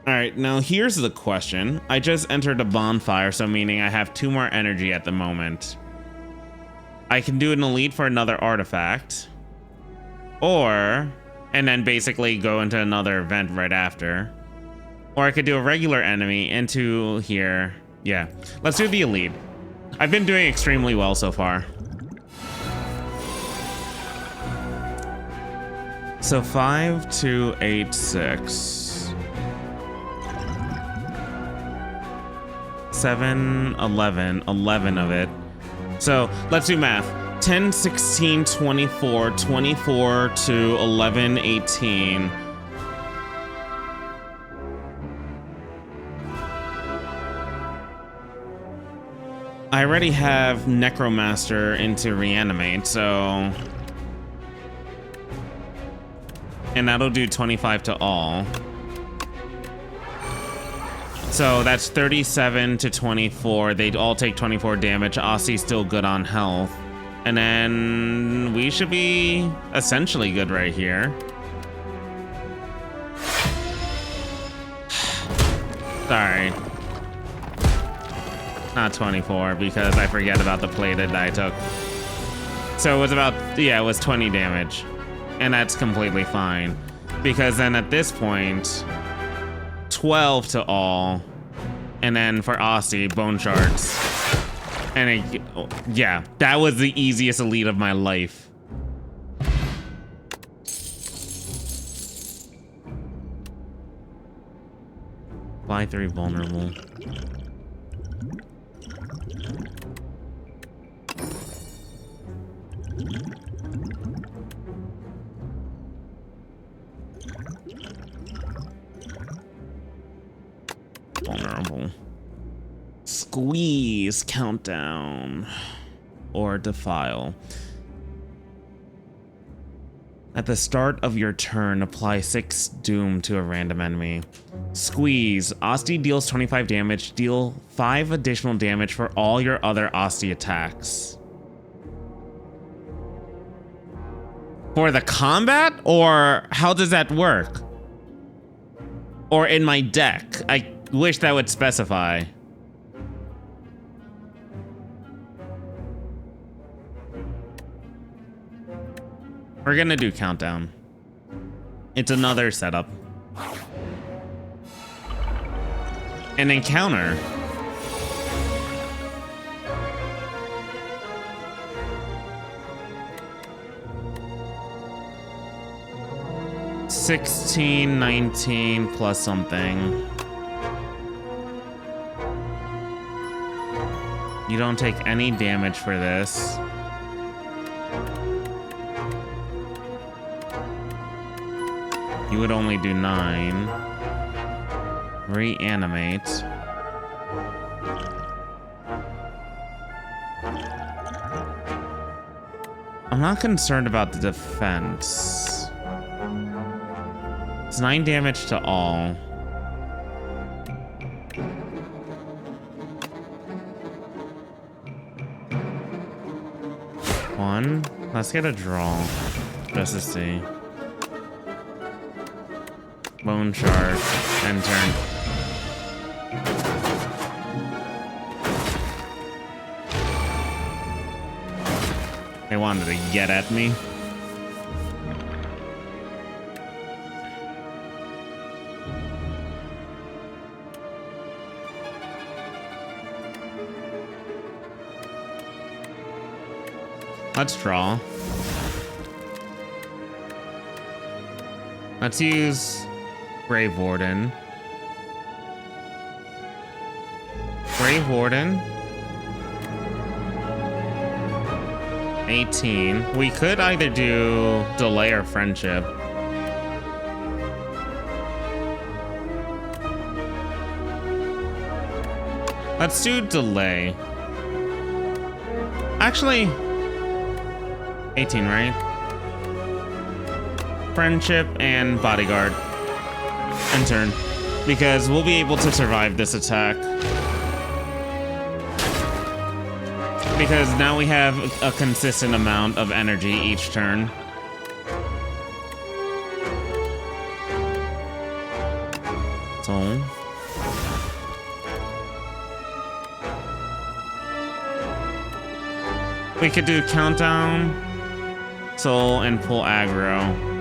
All right, now here's the question. I just entered a bonfire, so meaning I have 2 more energy at the moment. I can do an elite for another artifact. Or, and then basically go into another event right after. Or I could do a regular enemy into here. Yeah, let's do the elite. I've been doing extremely well so far. So 5, 2, 8, 6. 7, 11, 11 of it. So let's do math. 10, 16, 24, 24 to 11, 18. I already have Necromaster into reanimate, so... And that'll do 25 to all. So that's 37 to 24. They'd all take 24 damage. Aussie's still good on health. And then we should be essentially good right here. Sorry. Not 24 because I forget about the plated that I took. So it was about, yeah, it was 20 damage. And that's completely fine. Because then at this point, 12 to all. And then for Aussie, bone shards. And it, yeah, that was the easiest elite of my life. Fly 3 vulnerable. Vulnerable. Squeeze countdown or defile. At the start of your turn, apply 6 doom to a random enemy. Squeeze. Asti deals 25 damage. Deal 5 additional damage for all your other Asti attacks. For the combat? Or how does that work? Or in my deck? I wish that would specify. We're gonna do countdown. It's another setup. An encounter. $16, 19 plus something. You don't take any damage for this. You would only do 9. Reanimate. I'm not concerned about the defense. It's 9 damage to all. One. Let's get a draw. Just to see. Bone shard. End turn. They wanted to get at me. Let's draw. Let's use Grave Warden. Grave Warden. 18. We could either do delay or friendship. Let's do delay. Actually, 18, right? Friendship and bodyguard. And turn. Because we'll be able to survive this attack. Because now we have a consistent amount of energy each turn. So we could do countdown, soul, and pull aggro.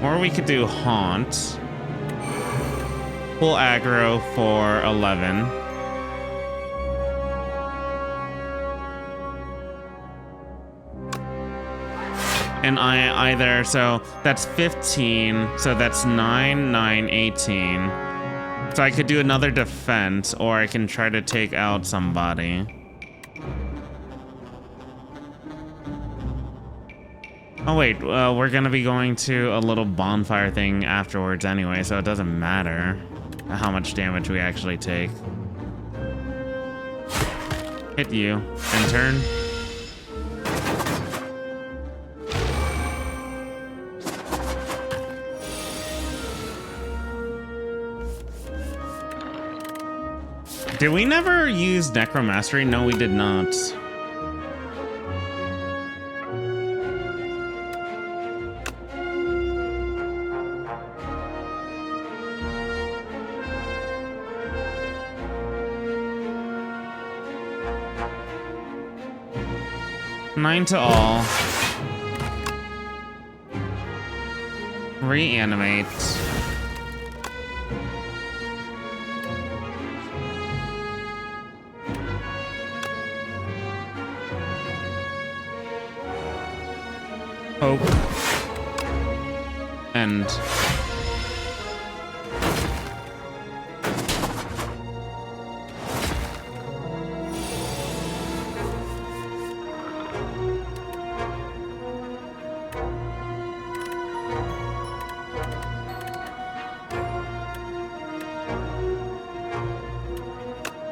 Or we could do haunt, pull aggro for 11. And either, so that's 15, so that's 9, 9, 18. So I could do another defense, or I can try to take out somebody. Oh wait, we're gonna be going to a little bonfire thing afterwards anyway, so it doesn't matter how much damage we actually take. Hit you, and turn. Did we never use Necromastery? No, we did not. Nine to all. Reanimate. Hope. End.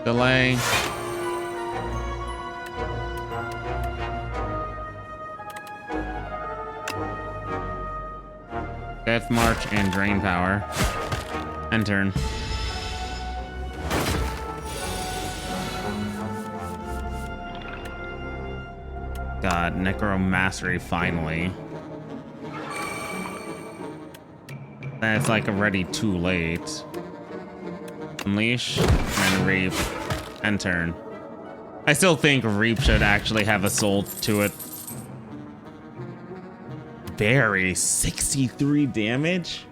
Delay. Death March and Drain Power. End turn. God, Necromastery finally. That's like already too late. Unleash and Reap. End turn. I still think Reap should actually have a soul to it. Very 63 damage?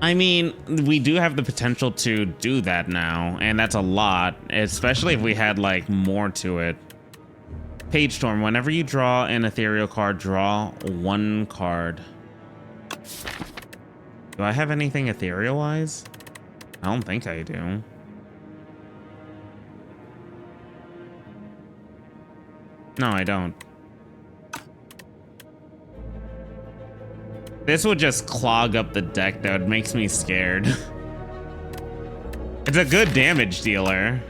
I mean, we do have the potential to do that now, and that's a lot, especially if we had like more to it. Page Storm, whenever you draw an ethereal card, draw one card. Do I have anything ethereal wise? I don't think I do. No, I don't. This would just clog up the deck, though. It makes me scared. It's a good damage dealer.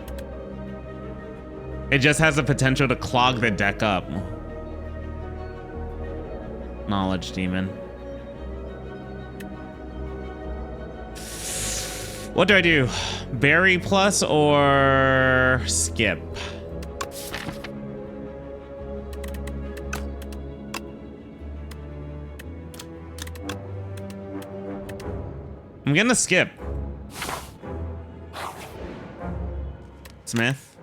It just has the potential to clog the deck up. Knowledge Demon. What do I do? Berry plus or skip? I'm gonna skip. Smith.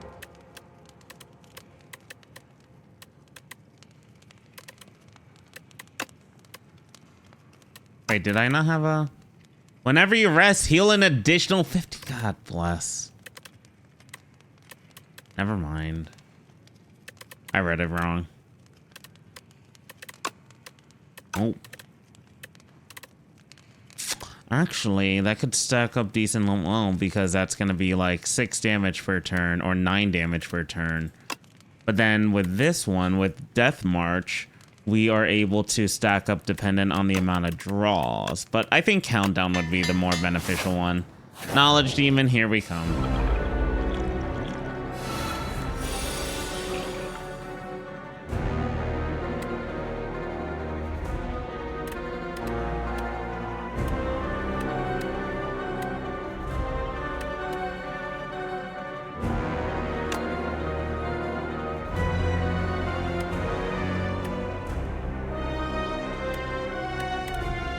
Wait, did I not have a... Whenever you rest, heal an additional 50. God bless. Never mind. I read it wrong. Oh. Actually, that could stack up decent low because that's going to be like 6 damage per turn or 9 damage per turn. But then with this one, with Death March, we are able to stack up dependent on the amount of draws. But I think Countdown would be the more beneficial one. Knowledge Demon, here we come.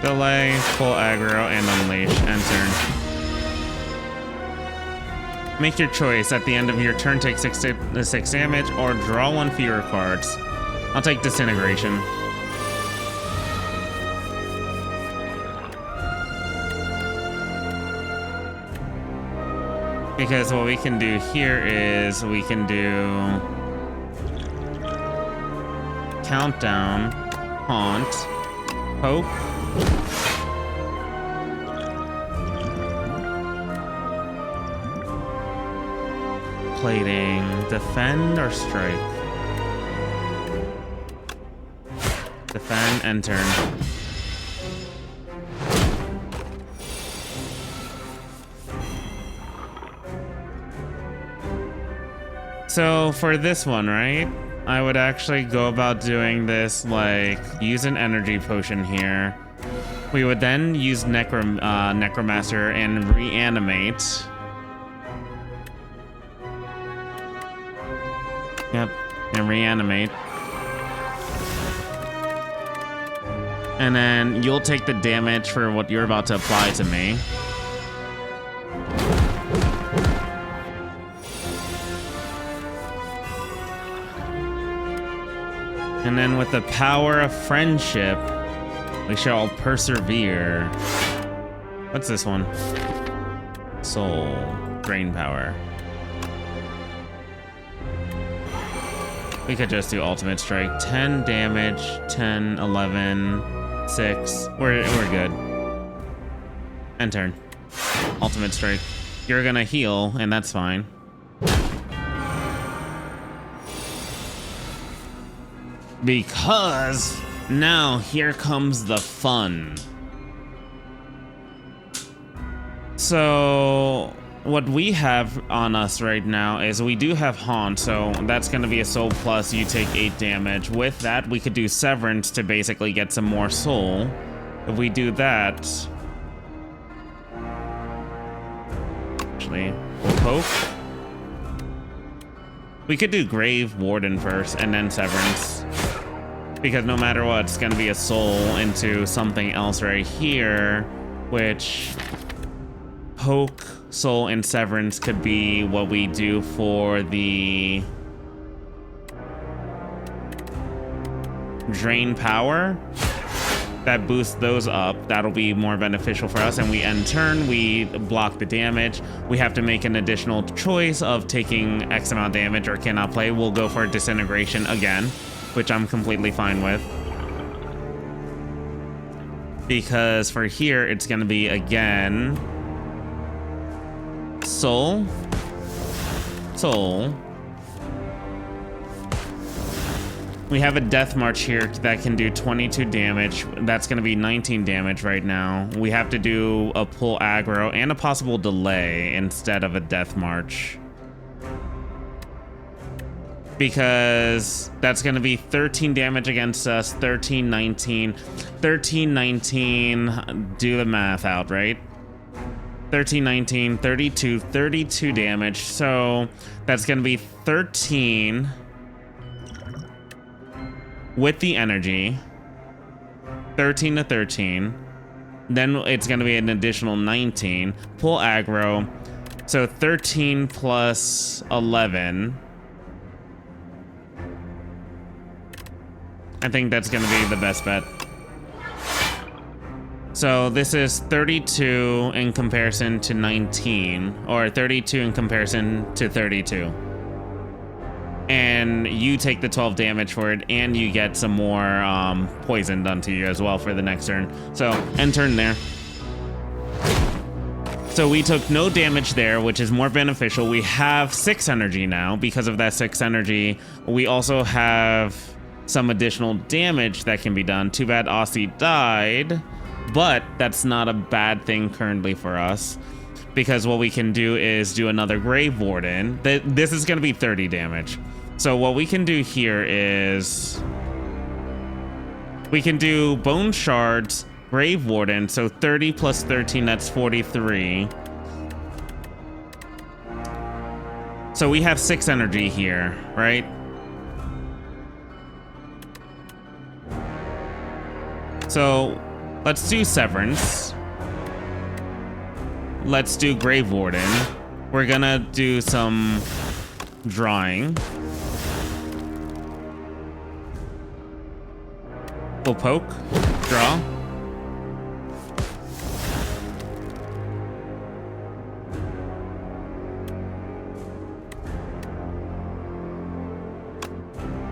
Delay, full aggro, and unleash. Enter. Make your choice. At the end of your turn, take 6 damage or draw 1 fewer cards. I'll take Disintegration. Because what we can do here is we can do Countdown, Haunt, Poke, Plating, Defend or Strike? Defend and turn. So for this one, right? I would actually go about doing this like use an energy potion here. We would then use Necromancer and reanimate. Yep, and reanimate. And then you'll take the damage for what you're about to apply to me. And then with the power of friendship, we shall persevere. What's this one? Soul. Drain power. We could just do ultimate strike. 10 damage, 10, 11, 6. We're good. End turn. Ultimate strike. You're gonna heal, and that's fine. Because now here comes the fun. So what we have on us right now is we do have Haunt, so that's going to be a soul plus. You take 8 damage. With that, we could do Severance to basically get some more soul. If we do that, actually, we'll poke. We could do Grave Warden first and then Severance. Because no matter what, it's going to be a soul into something else right here, which Poke, Soul, and Severance could be what we do for the Drain Power. That boosts those up. That'll be more beneficial for us. And we end turn, we block the damage. We have to make an additional choice of taking X amount of damage or cannot play. We'll go for Disintegration again, which I'm completely fine with. Because for here, it's going to be, again, Soul, Soul. We have a Death March here that can do 22 damage. That's going to be 19 damage right now. We have to do a pull aggro and a possible delay instead of a Death March. Because that's going to be 13 damage against us, 13, 19, 13, 19, do the math out, right? 13, 19, 32, 32 damage. So that's going to be 13 with the energy, 13 to 13. Then it's going to be an additional 19, pull aggro. So 13 plus 11. I think that's going to be the best bet. So this is 32 in comparison to 19, or 32 in comparison to 32. And and you take the 12 damage for it, and you get some more poison done to you as well for the next turn. So end turn there. So we took no damage there, which is more beneficial. We have 6 energy now. Because of that 6 energy, we also have some additional damage that can be done. Too bad Aussie died, but that's not a bad thing currently for us, because what we can do is do another Grave Warden. This is going to be 30 damage. So what we can do here is we can do Bone Shards, Grave Warden, so 30 plus 13, that's 43. So we have 6 energy here, right? So let's do Severance. Let's do Grave Warden. We're gonna do some drawing. We'll poke, draw.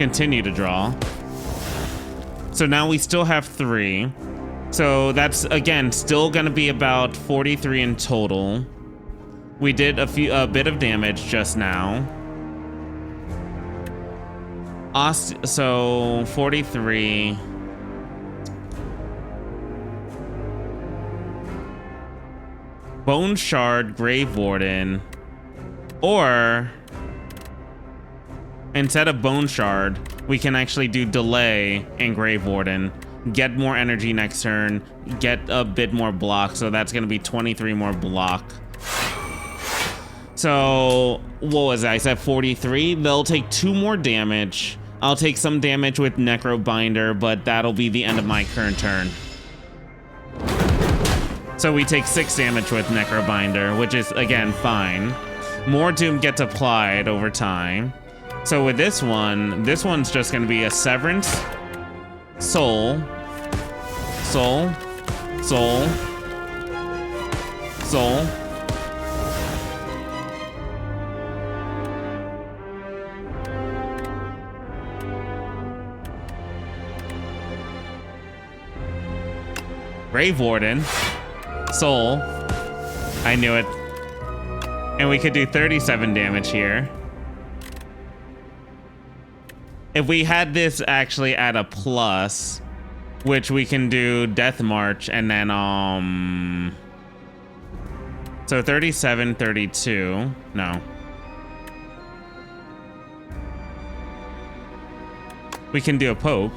Continue to draw. So now we still have 3. So that's, again, still going to be about 43 in total. We did a bit of damage just now. So 43. Bone Shard, Grave Warden. Or instead of Bone Shard, we can actually do Delay and Grave Warden. Get more energy next turn, get a bit more block, so that's gonna be 23 more block. So, what was that? I said 43. They'll take 2 more damage. I'll take some damage with Necrobinder, but that'll be the end of my current turn. So we take 6 damage with Necrobinder, which is, again, fine. More Doom gets applied over time. So with this one's just gonna be a Severance, Soul, Soul, Soul, Soul. Grave Warden, Soul. I knew it. And we could do 37 damage here. If we had this actually at a plus, which we can do Death March and then, so 37, 32, no. We can do a poke.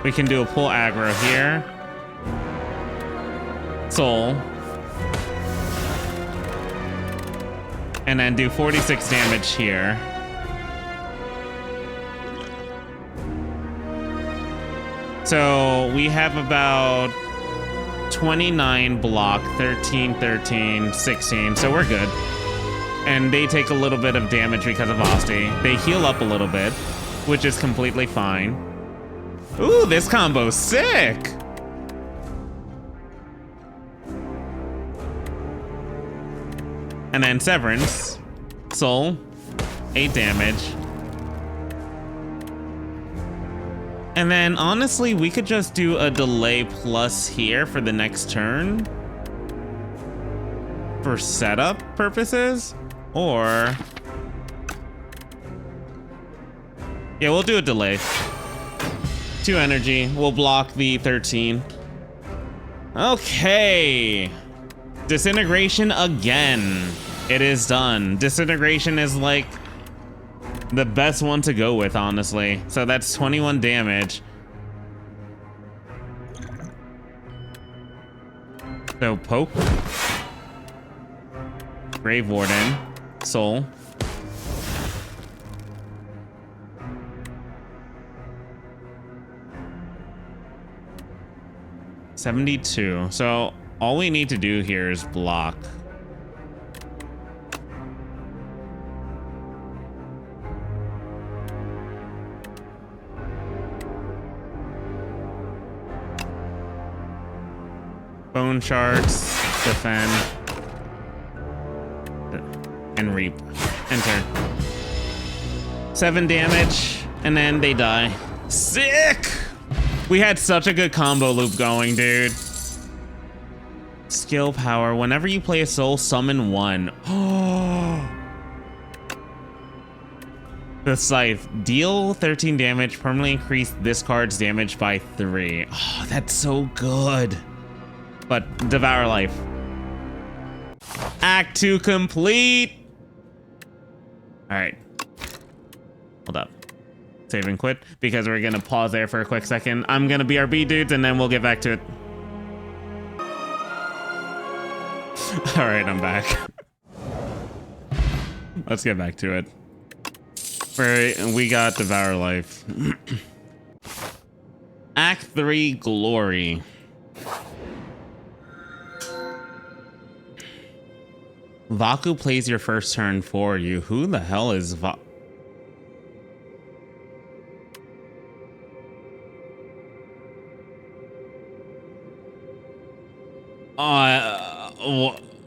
We can do a pull aggro here. Soul. And then do 46 damage here. So we have about 29 block, 13, 13, 16. So we're good. And they take a little bit of damage because of Asti. They heal up a little bit, which is completely fine. Ooh, this combo's sick! And then Severance, Soul, 8 damage. And then, honestly, we could just do a Delay plus here for the next turn. For setup purposes. Or... yeah, we'll do a Delay. 2 energy. We'll block the 13. Okay. Disintegration again. It is done. Disintegration is like the best one to go with, honestly. So that's 21 damage. So poke. Grave Warden. Soul. $72. So all we need to do here is block. Bone shards, defend, and reap. Enter. 7 damage, and then they die. Sick! We had such a good combo loop going, dude. Skill power. Whenever you play a soul, summon 1. Oh. The Scythe. Deal 13 damage. Permanently increase this card's damage by 3. Oh, that's so good. But Devour Life. Act 2 complete. All right. Hold up. Save and quit, because we're gonna pause there for a quick second. I'm gonna BRB, dudes, and then we'll get back to it. All right, I'm back. Let's get back to it. We got Devour Life. Act 3, Glory. Vaku plays your first turn for you. Who the hell is Vaku?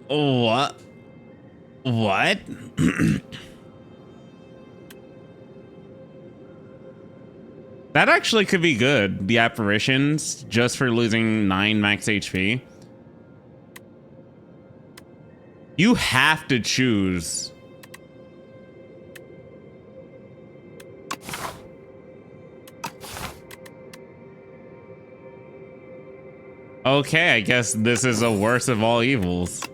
What? What? That actually could be good. The apparitions, just for losing 9 max HP. You have to choose. Okay, I guess this is a worst of all evils.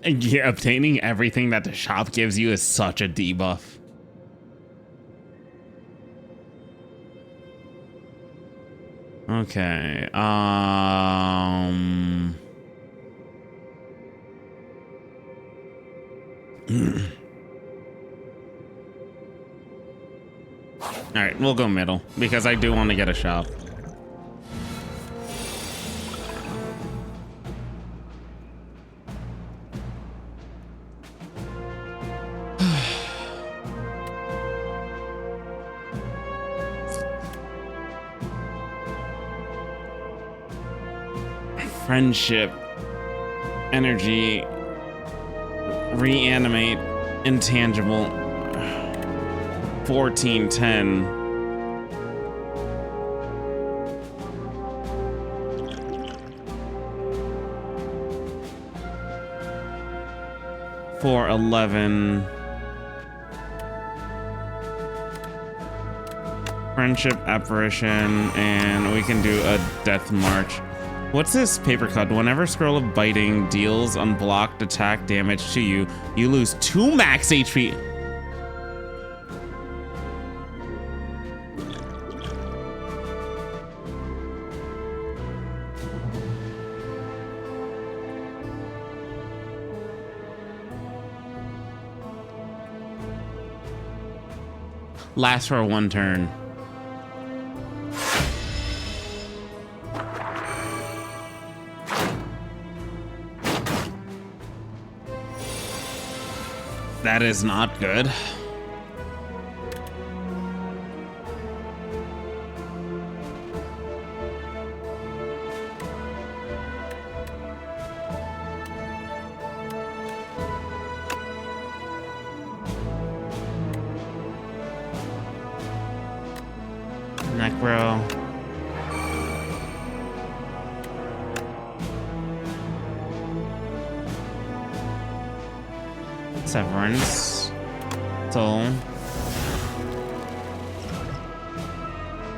Yeah, obtaining everything that the shop gives you is such a debuff. Okay, all right, we'll go middle because I do want to get a shop. Friendship, energy, reanimate, intangible, 1410. For 11. Friendship, apparition, and we can do a death march. What's this paper cut? Whenever Scroll of Biting deals unblocked attack damage to you, you lose 2 max HP. Lasts for 1 turn. That is not good. Necro. Severance. Soul.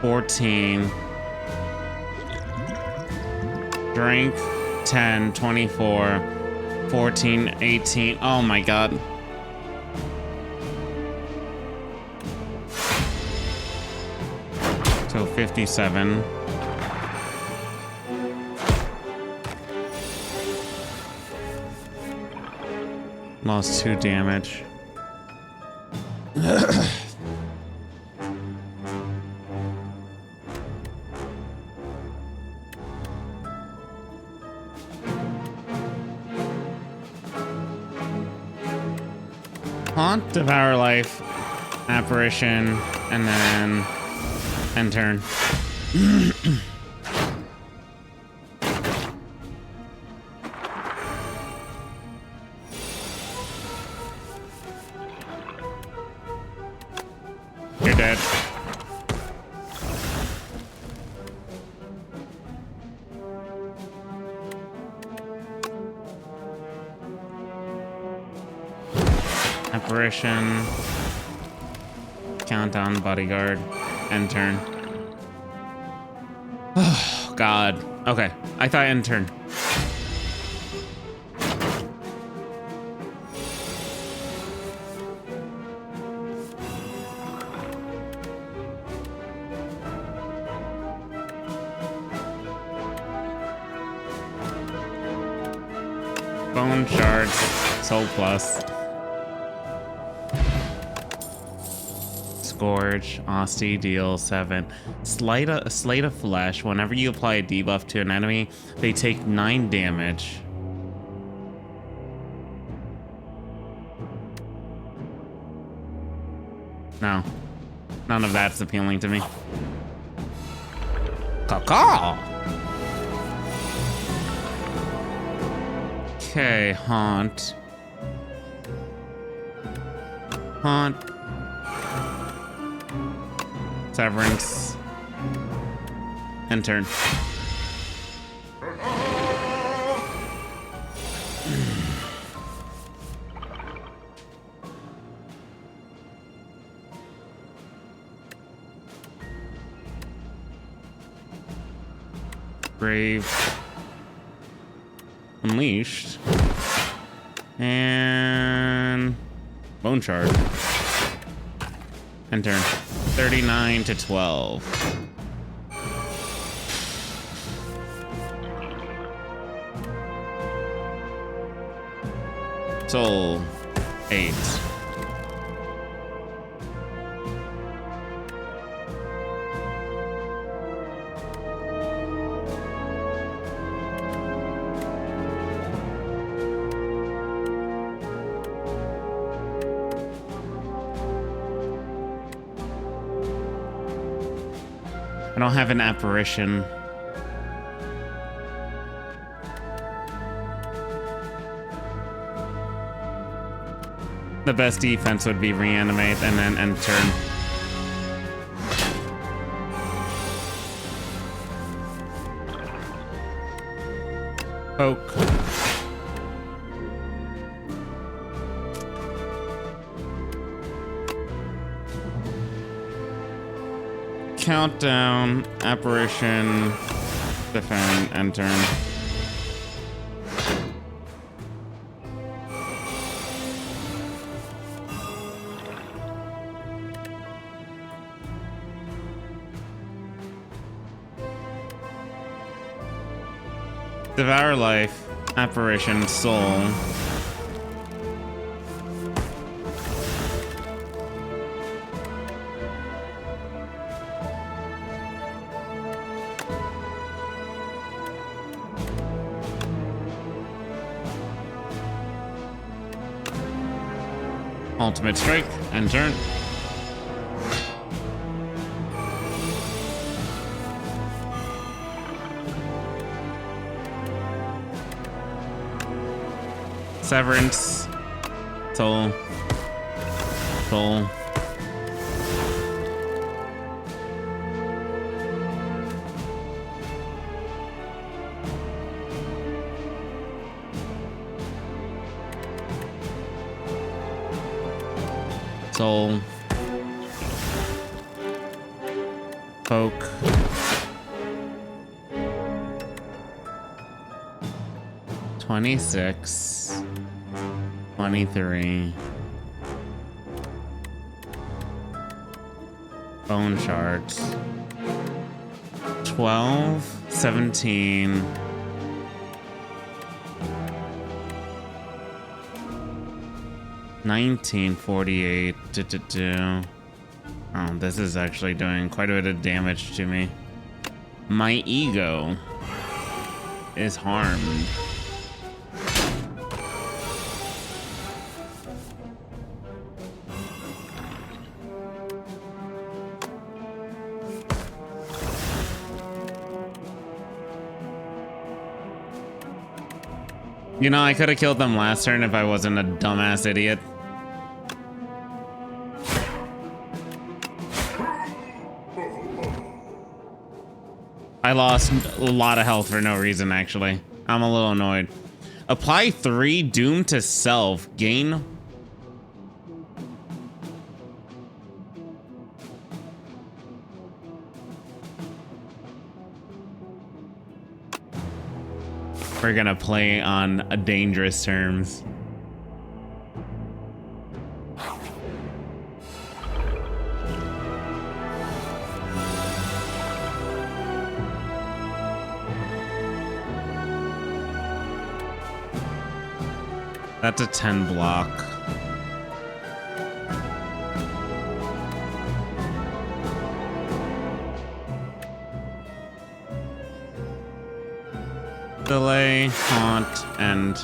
14. Drink. 10, 24, 14, 18. Oh my god. So 57. Lost 2 damage. Haunt, Devour Life, Apparition, and then end turn. You're dead. Apparition. Countdown, bodyguard, end turn. Oh, God. Okay, I thought end turn. Bone shards, soul plus. Scourge, Asti, deal 7. Slate of flesh. Whenever you apply a debuff to an enemy, they take 9 damage. No. None of that's appealing to me. Caw-caw! Okay, haunt. Haunt. Severance. End turn. Brave. Unleashed. And Bone Shard. End turn. 39 to 12. Soul 8. I don't have an apparition. The best defense would be reanimate and then end turn. Poke. Countdown, apparition, defend, end turn. Devour life, apparition, soul. Ultimate strike, end turn. Severance, soul, soul. Soul. Poke. $26. 23. Bone shards. 12, 17. 1948. Oh, this is actually doing quite a bit of damage to me. My ego is harmed. You know, I could have killed them last turn if I wasn't a dumbass idiot. I lost a lot of health for no reason, actually. I'm a little annoyed. Apply 3 Doom to Self. Gain... We're gonna play on dangerous terms. That's a 10 block. Delay, haunt, and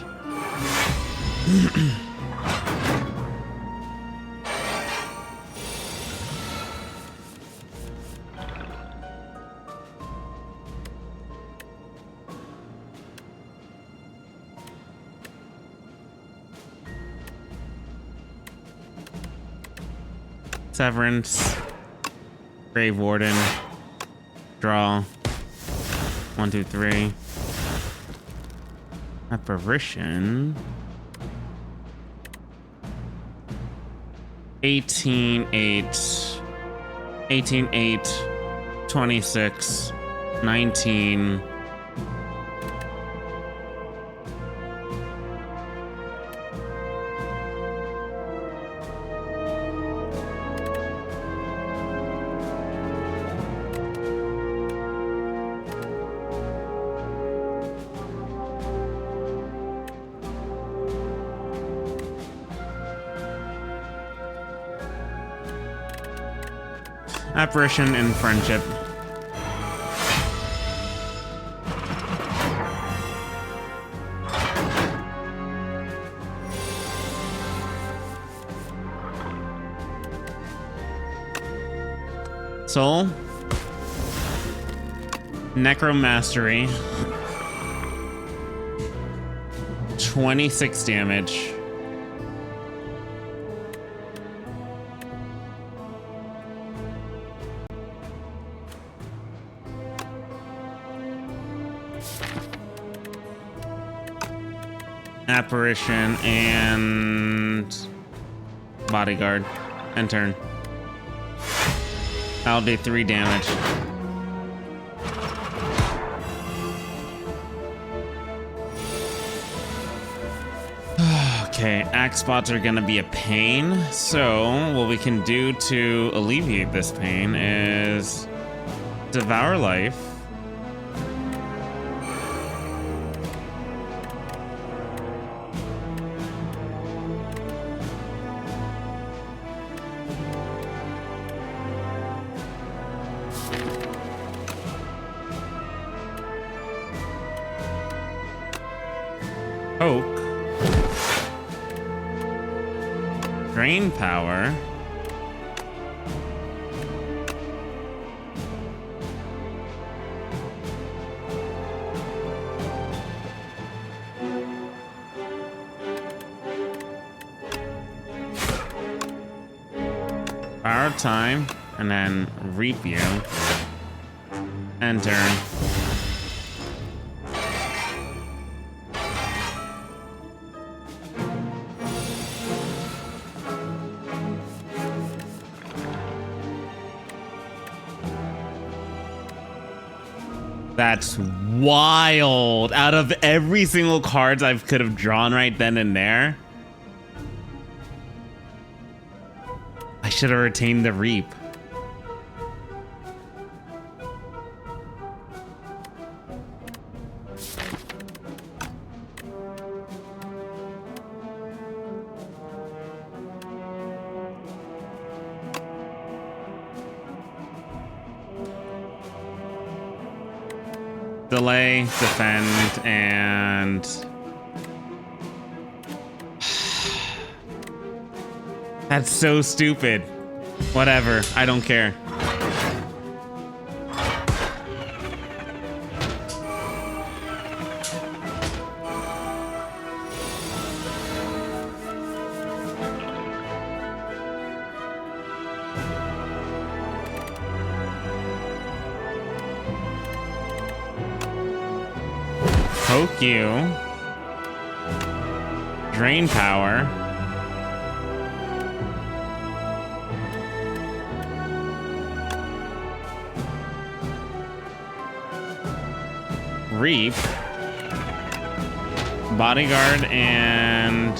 Severance, Grave Warden, draw, 1, 2, 3. Apparition. 18, 8, 18, 8, 26, 19. Apparition and Friendship. Soul. Necromastery. 26 damage. Apparition and Bodyguard. End turn. I'll do 3 damage. Okay, axe spots are gonna be a pain. So what we can do to alleviate this pain is Devour Life. Poke. Drain Power. Power Time, and then Reap You. End turn. That's wild. Out of every single cards I could have drawn right then and there, I should have retained the Reap. Delay, defend, and that's so stupid. Whatever, I don't care. Poke you. Drain power. Reap. Bodyguard and...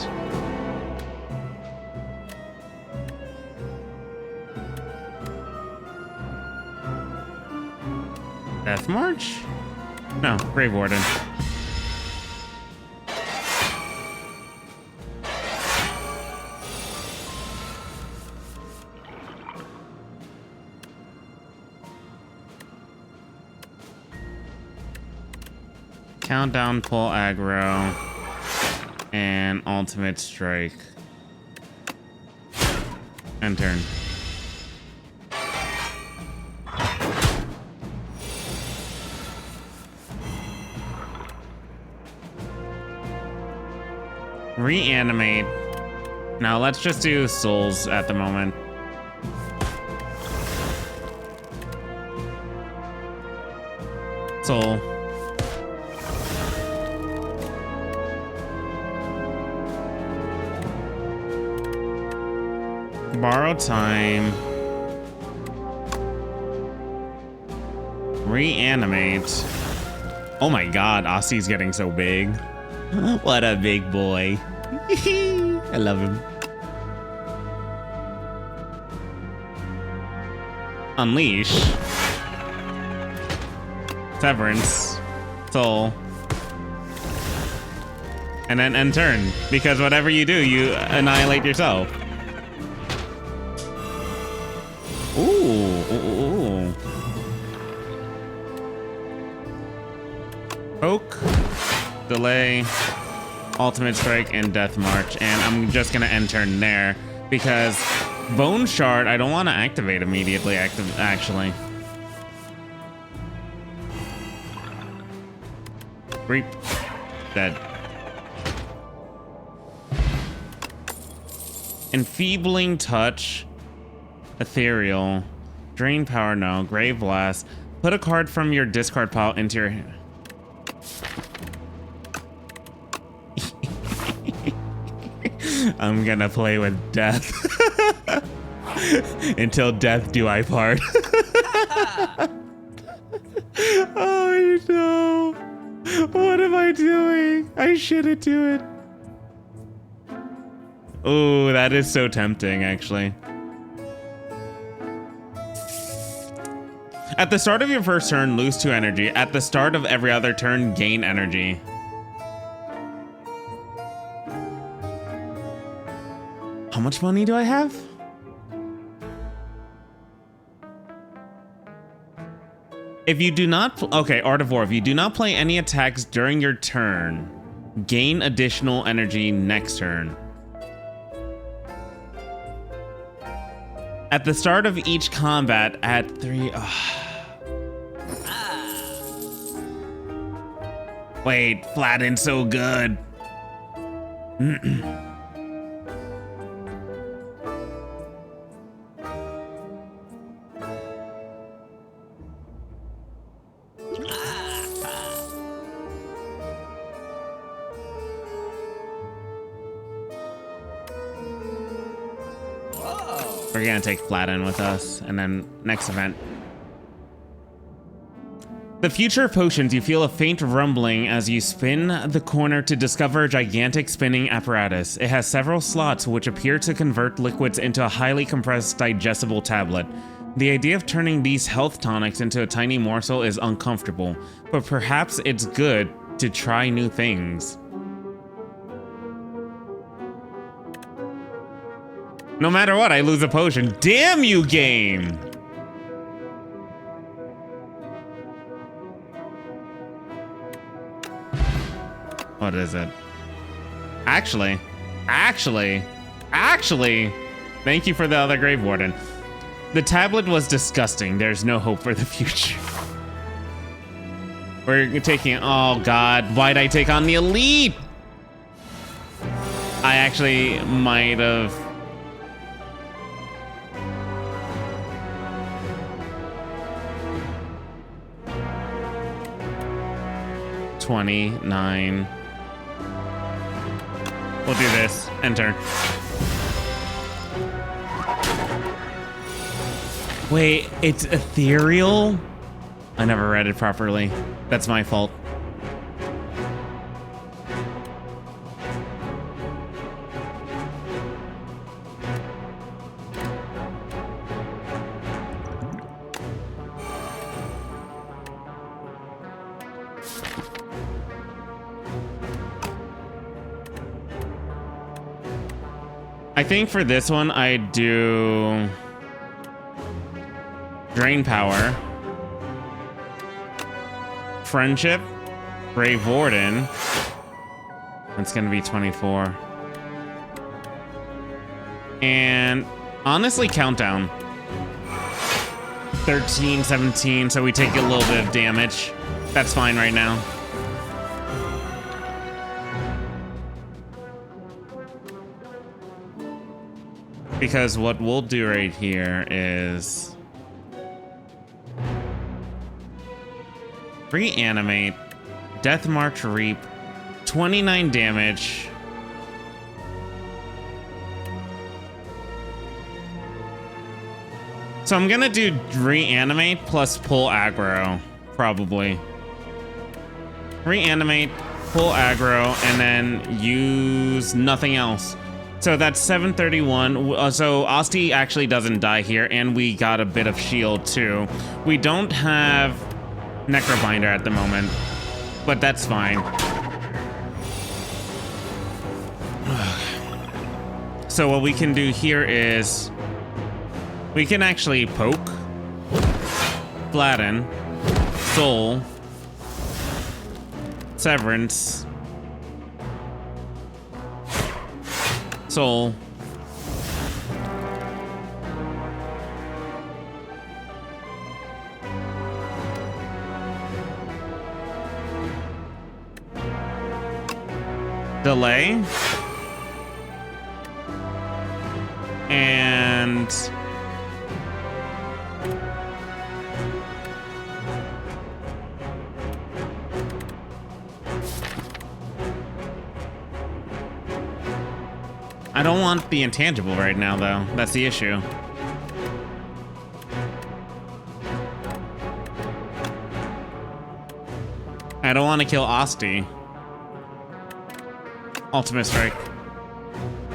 Death March? No, Grave Warden. Countdown, pull aggro, and ultimate strike. End turn. Reanimate. Now let's just do souls at the moment. Soul. Borrow time. Reanimate. Oh my god, Ossie's getting so big. What a big boy. I love him. Unleash. Severance. Soul. And then end turn. Because whatever you do, you annihilate yourself. Ooh. Poke. Delay. Ultimate strike and death march. And I'm just gonna end turn there. Because bone shard, I don't want to activate immediately, actually. Reap. Dead. Enfeebling touch. Ethereal. Drain power, no. Grave blast. Put a card from your discard pile into your hand. I'm gonna play with death. Until death do I part. Oh no. What am I doing? I shouldn't do it. Oh, that is so tempting, actually. At the start of your first turn, lose 2 energy. At the start of every other turn, gain energy. How much money do I have? If you do not... Okay, Art of War. If you do not play any attacks during your turn, gain additional energy next turn. At the start of each combat, add 3... Wait, flattened so good. We're gonna take Flatten with us, and then next event. The future of potions, you feel a faint rumbling as you spin the corner to discover a gigantic spinning apparatus. It has several slots which appear to convert liquids into a highly compressed digestible tablet. The idea of turning these health tonics into a tiny morsel is uncomfortable, but perhaps it's good to try new things. No matter what, I lose a potion. Damn you, game! What is it? Actually, thank you for the other Grave Warden. The tablet was disgusting. There's no hope for the future. We're taking, oh God, why'd I take on the elite? I actually might have. 29. We'll do this. Enter. Wait, it's ethereal? I never read it properly. That's my fault. I think for this one, I do Drain Power, Friendship, Brave Warden. That's gonna be 24. And honestly, Countdown. 13, 17, so we take a little bit of damage. That's fine right now. Because what we'll do right here is reanimate, Death March Reap, 29 damage. So I'm gonna do reanimate plus pull aggro, probably. Reanimate, pull aggro, and then use nothing else. So that's 731. So Asti actually doesn't die here, and we got a bit of shield too. We don't have Necrobinder at the moment, but that's fine. So what we can do here is we can actually poke, flatten, soul, severance, soul, delay, and I don't want the intangible right now, though. That's the issue. I don't want to kill Asti. Ultimate Strike.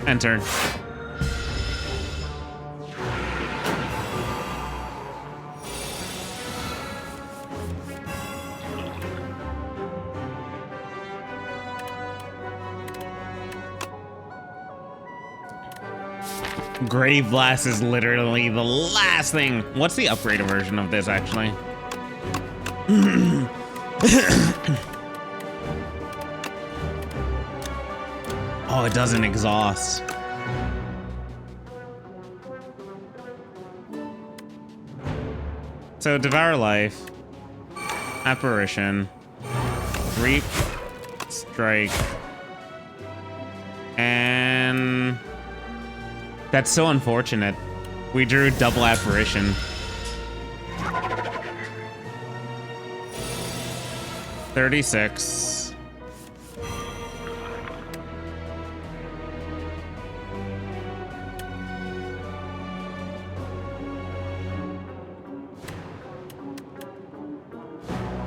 Enter. Grave Blast is literally the last thing. What's the upgraded version of this, actually? Oh, it doesn't exhaust. So, Devour Life, Apparition, Reap, Strike, and that's so unfortunate. We drew double Apparition. 36.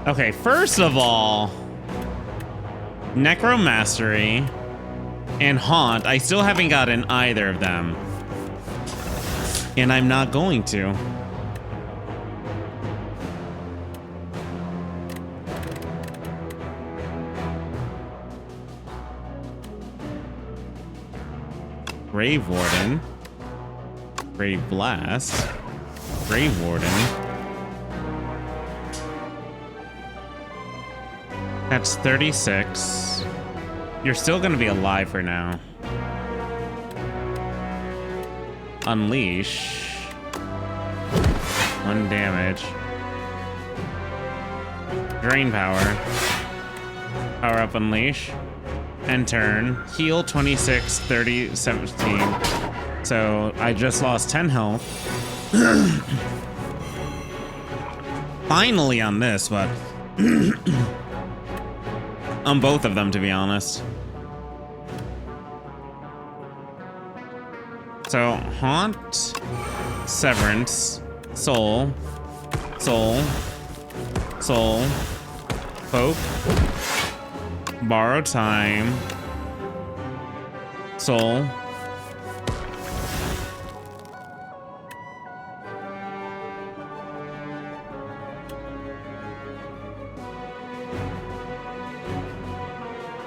Okay, first of all, Necromastery and Haunt, I still haven't gotten either of them. And I'm not going to. Grave Warden. Grave Blast. Grave Warden. That's 36. You're still gonna be alive for now. Unleash. 1 damage. Drain Power. Power up Unleash. End turn. Heal 26, 30, 17. So I just lost 10 health. Finally on this, but On both of them, to be honest. So, Haunt, Severance, Soul, Soul, Soul, Poke, Borrow Time, Soul,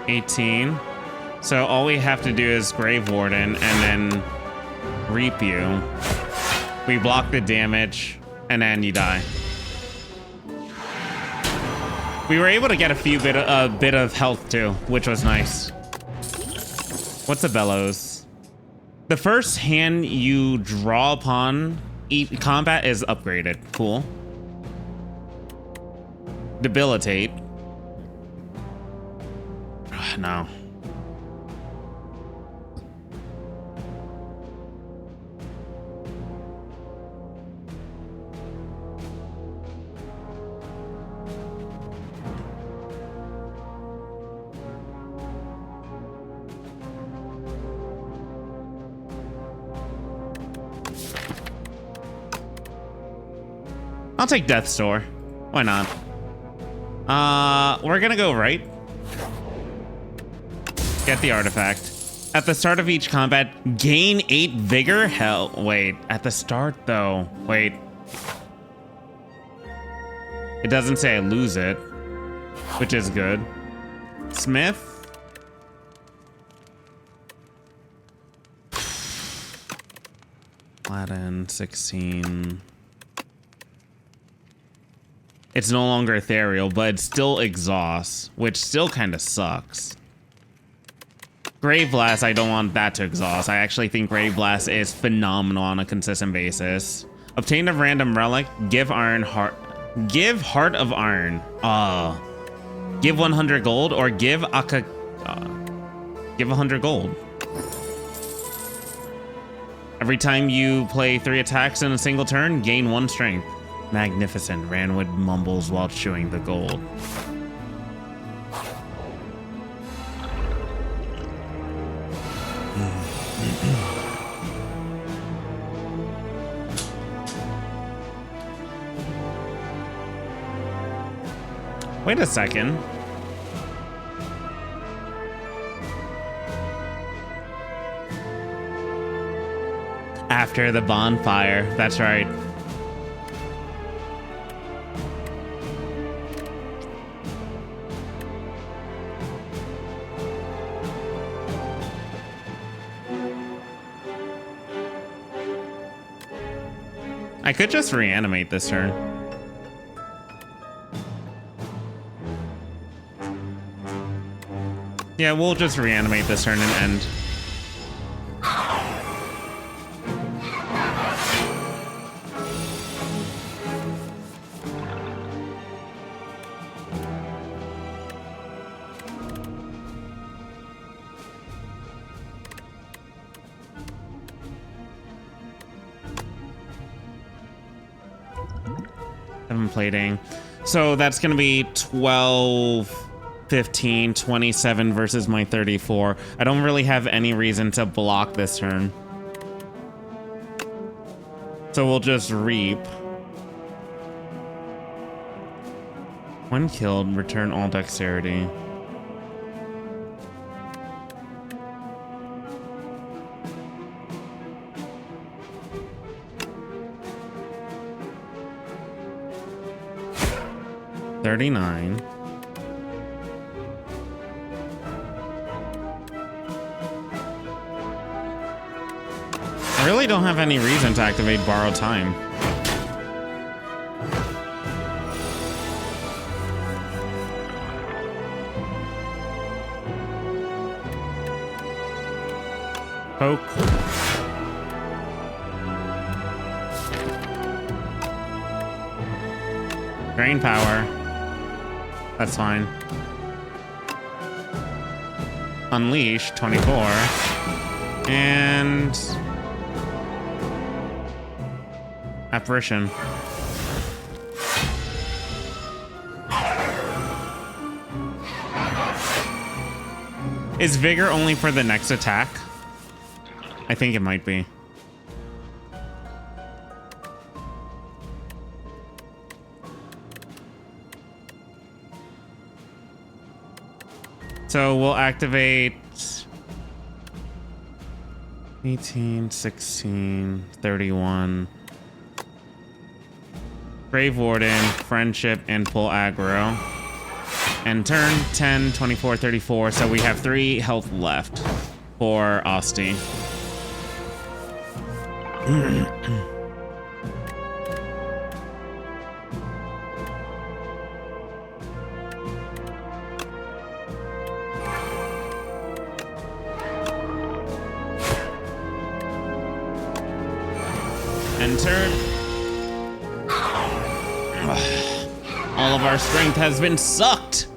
$18. So all we have to do is Grave Warden and then Reap you. We block the damage and then you die. We were able to get a bit of health too, which was nice. What's a Bellows? The first hand you draw upon combat is upgraded. Cool. Debilitate. No. I'll take Death's Door. Why not? We're gonna go right. Get the artifact. At the start of each combat, gain 8 vigor? Hell, wait. At the start, though. Wait. It doesn't say I lose it, which is good. Smith? Aladdin, 16. It's no longer ethereal, but it still exhausts, which still kind of sucks. Grave Blast, I don't want that to exhaust. I actually think Grave Blast is phenomenal on a consistent basis. Obtain a random relic, give Heart of Iron. Give 100 gold or give give 100 gold. Every time you play 3 attacks in a single turn, gain 1 strength. Magnificent, Ranwood mumbles while chewing the gold. Wait a second. After the bonfire, that's right. I could just reanimate this turn. Yeah, we'll just reanimate this turn and end. Plating. So that's going to be 12, 15, 27 versus my 34. I don't really have any reason to block this turn. So we'll just reap. When killed, return all dexterity. $39. I really don't have any reason to activate Borrow Time. Poke. Drain power. That's fine. Unleash, 24. And... Apparition. Is Vigor only for the next attack? I think it might be. So we'll activate 18, 16, 31. Grave Warden, Friendship, and full aggro. And turn 10, 24, 34. So we have 3 health left for Osti. And turn. All of our strength has been sucked.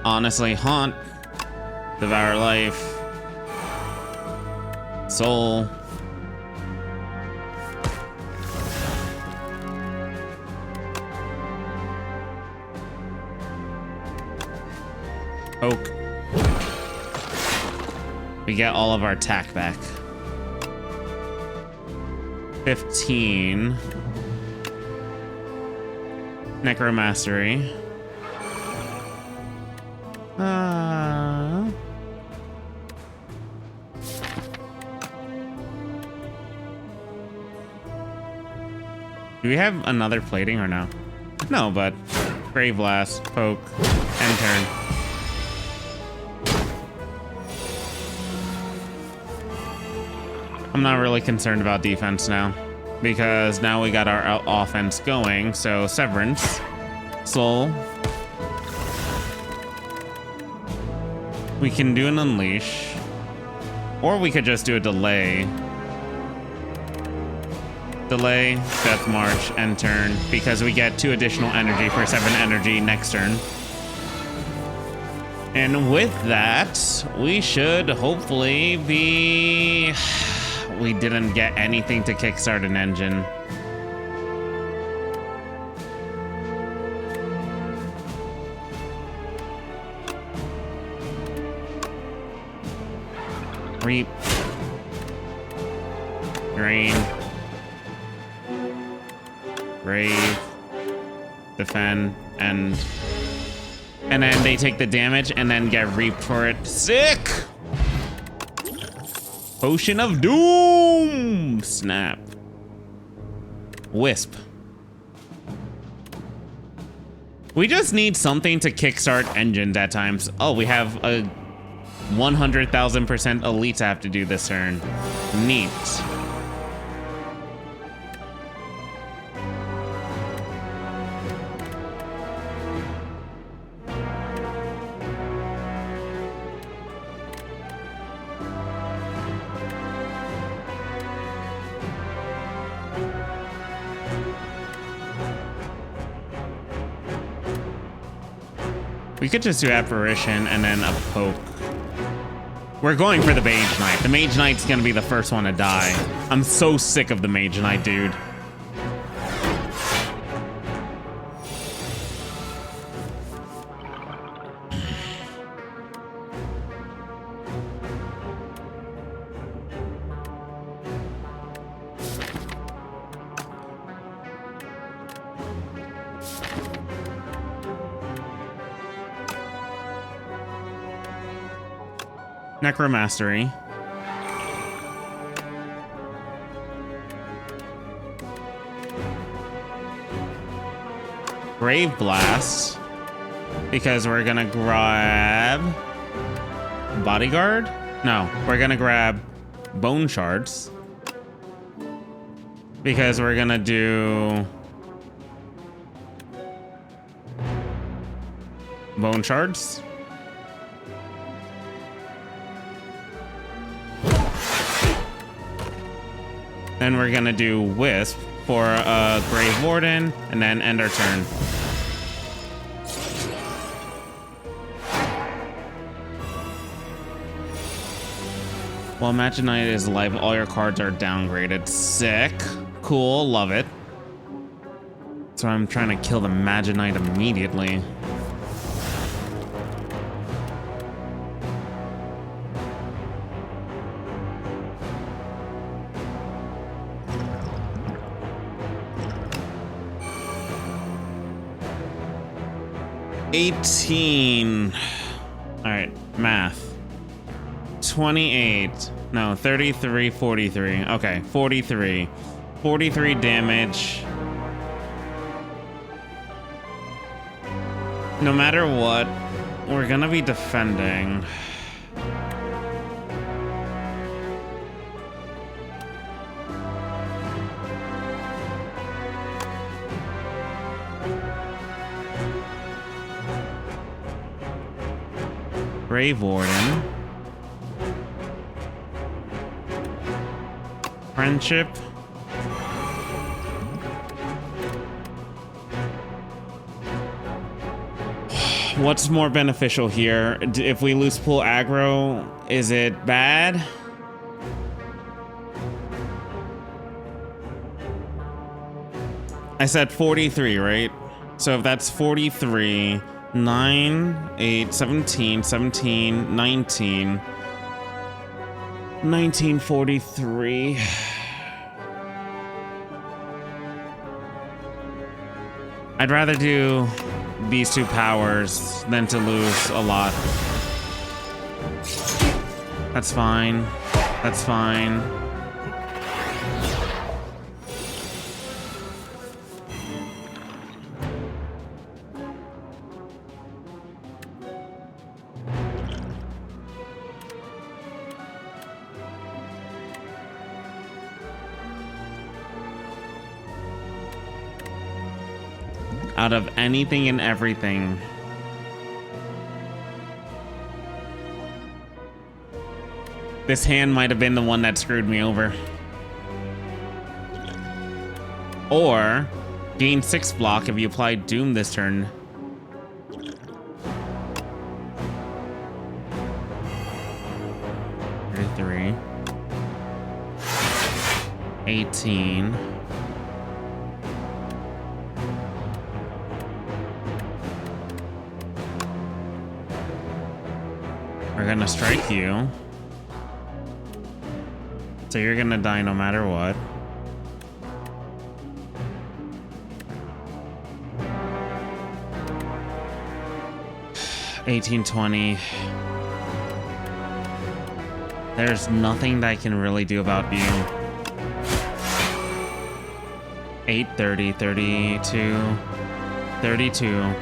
Honestly, Haunt, Devour Life, Soul, Poke. We get all of our attack back. 15. Necromastery. Do we have another plating or no? No, but Grave Blast, Poke, and turn. I'm not really concerned about defense now, because now we got our offense going. So Severance, Soul. We can do an Unleash, or we could just do a Delay. Delay, Death March, and turn, because we get 2 additional energy for 7 energy next turn. And with that, we should hopefully be... We didn't get anything to kickstart an engine. Reap. Drain. Grave. Defend. And then they take the damage and then get reaped for it. Sick! Potion of Doom! Snap. Wisp. We just need something to kickstart engines at times. Oh, we have a 100,000% elite have to do this turn. Neat. We could just do Apparition and then a Poke. We're going for the Mage Knight. The Mage Knight's gonna be the first one to die. I'm so sick of the Mage Knight, dude. Necromastery. Grave Blast. Because we're gonna grab... Bodyguard? No, we're gonna grab Bone Shards. Because we're gonna do... Bone Shards. Then we're gonna do Wisp for Grave Warden, and then end our turn. While Magic Knight is alive, all your cards are downgraded. Sick. Cool, love it. So I'm trying to kill the Maginite immediately. $18. All right, math. 28. No, 33, 43. Okay, 43. 43 damage. No matter what, we're gonna be defending. Grave Warden. Friendship. What's more beneficial here? If we lose pool aggro, is it bad? I said 43, right? So if that's 43, 9, 8, 17, 17, 19. 1943. I'd rather do these two powers than to lose a lot. That's fine. That's fine. Out of anything and everything. This hand might have been the one that screwed me over. Or gain 6 block if you apply Doom this turn. Three. 18. We're gonna strike you. So you're gonna die no matter what. $18.20. There's nothing that I can really do about you. 8:30, 32, 32,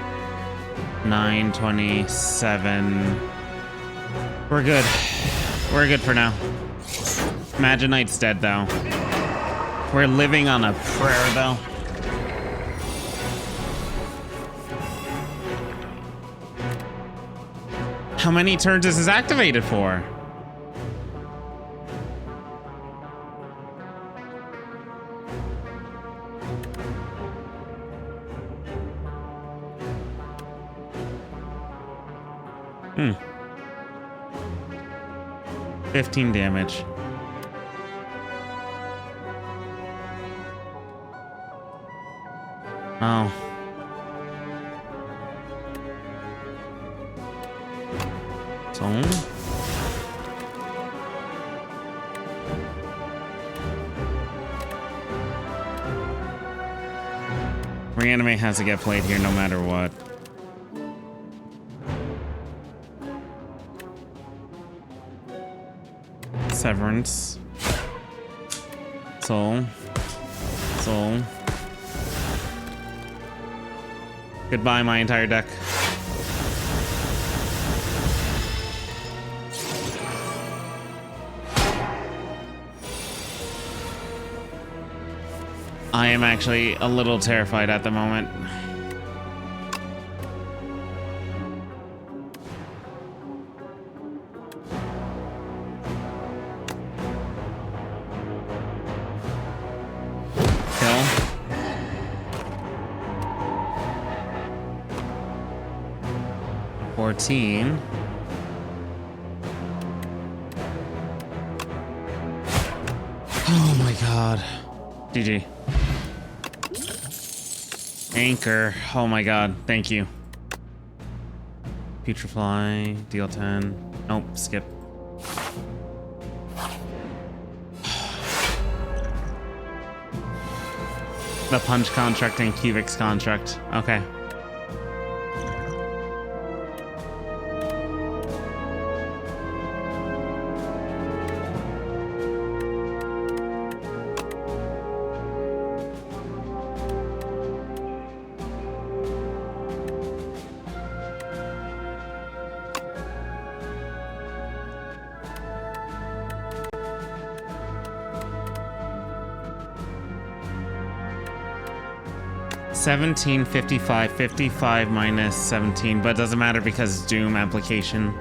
9:27. We're good. We're good for now. Maginite's dead, though. We're living on a prayer, though. How many turns is this activated for? Hmm. 15 damage. Oh. So. Reanimate has to get played here no matter what. Severance. Soul. Soul. Goodbye, my entire deck. I am actually a little terrified at the moment. Kill. $14. Oh my god. GG. Anchor. Oh my god. Thank you. Putrefly. Deal 10. Nope. Skip. The punch contract and Cuvix contract. Okay. $17, $55, $55 minus 17, but it doesn't matter because Doom application.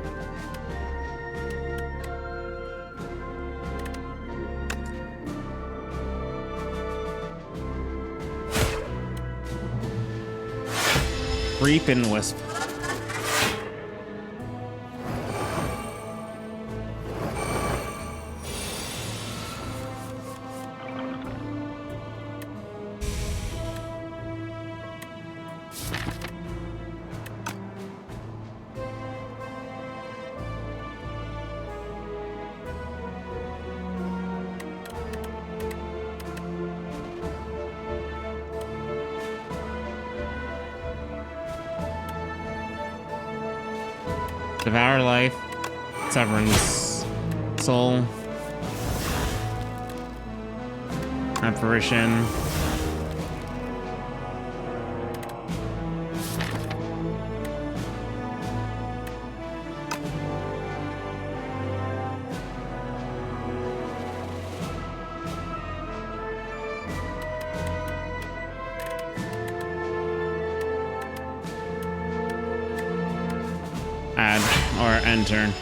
Reap and Wisp. Devour Life, Severance, Soul, Apparition, add or end turn.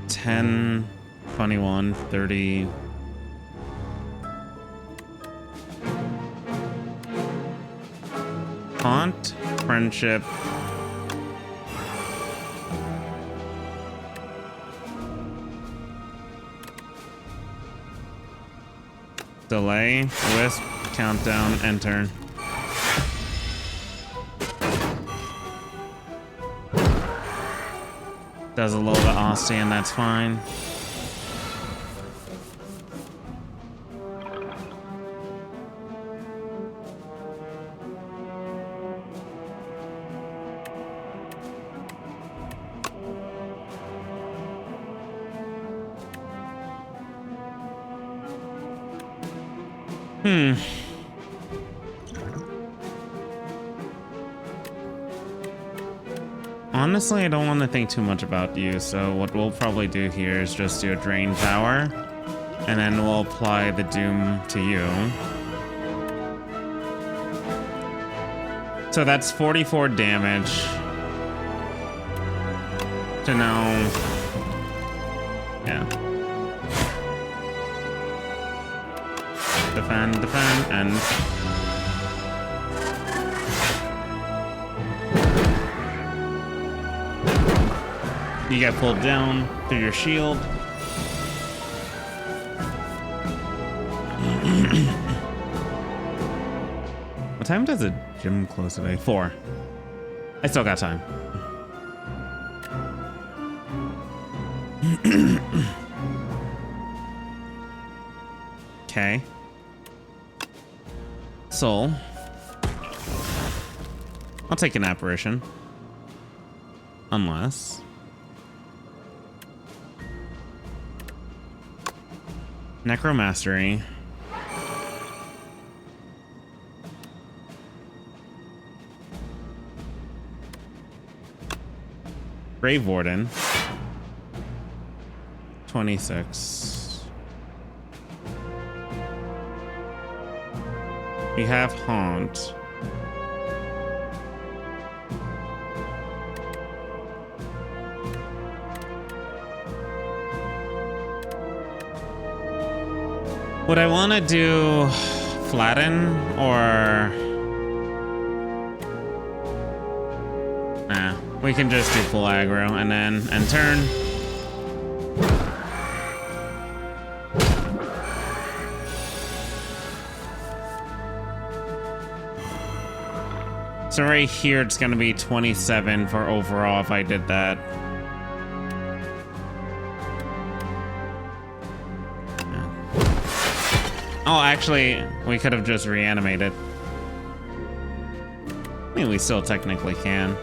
$10, $21, $30. Haunt, Friendship, Delay, Wisp, Countdown, end turn. Does a little bit of Ostian, that's fine. Honestly, I don't want to think too much about you, so what we'll probably do here is just do a Drain Power, and then we'll apply the Doom to you. So that's 44 damage. To know... Yeah. Defend, and... You get pulled down through your shield. What time does the gym close today? 4. I still got time. Okay. Soul. I'll take an apparition. Unless... Necromastery. Grave Warden. 26. We have Haunt. Would I want to do flatten or... Nah, we can just do full aggro and then end turn. So right here, it's going to be 27 for overall if I did that. Oh, actually, we could have just reanimated. I mean, we still technically can.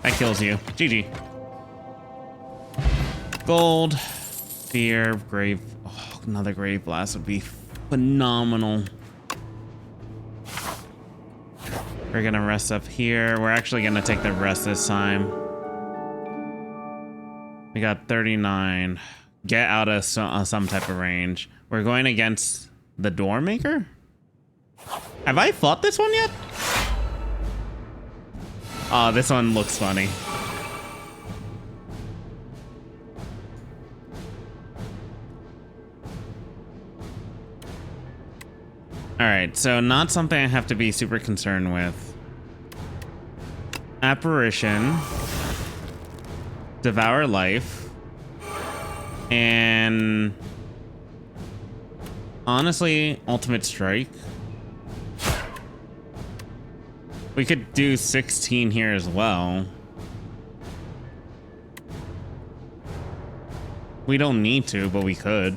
That kills you. GG. Gold. Fear. Grave. Oh, another Grave Blast would be phenomenal. We're gonna rest up here. We're actually gonna take the rest this time. We got 39. Get out of some type of range. We're going against the Door Maker? Have I fought this one yet? Oh, this one looks funny. Alright, so not something I have to be super concerned with. Apparition. Devour Life. And... honestly, Ultimate Strike. We could do 16 here as well. We don't need to, but we could.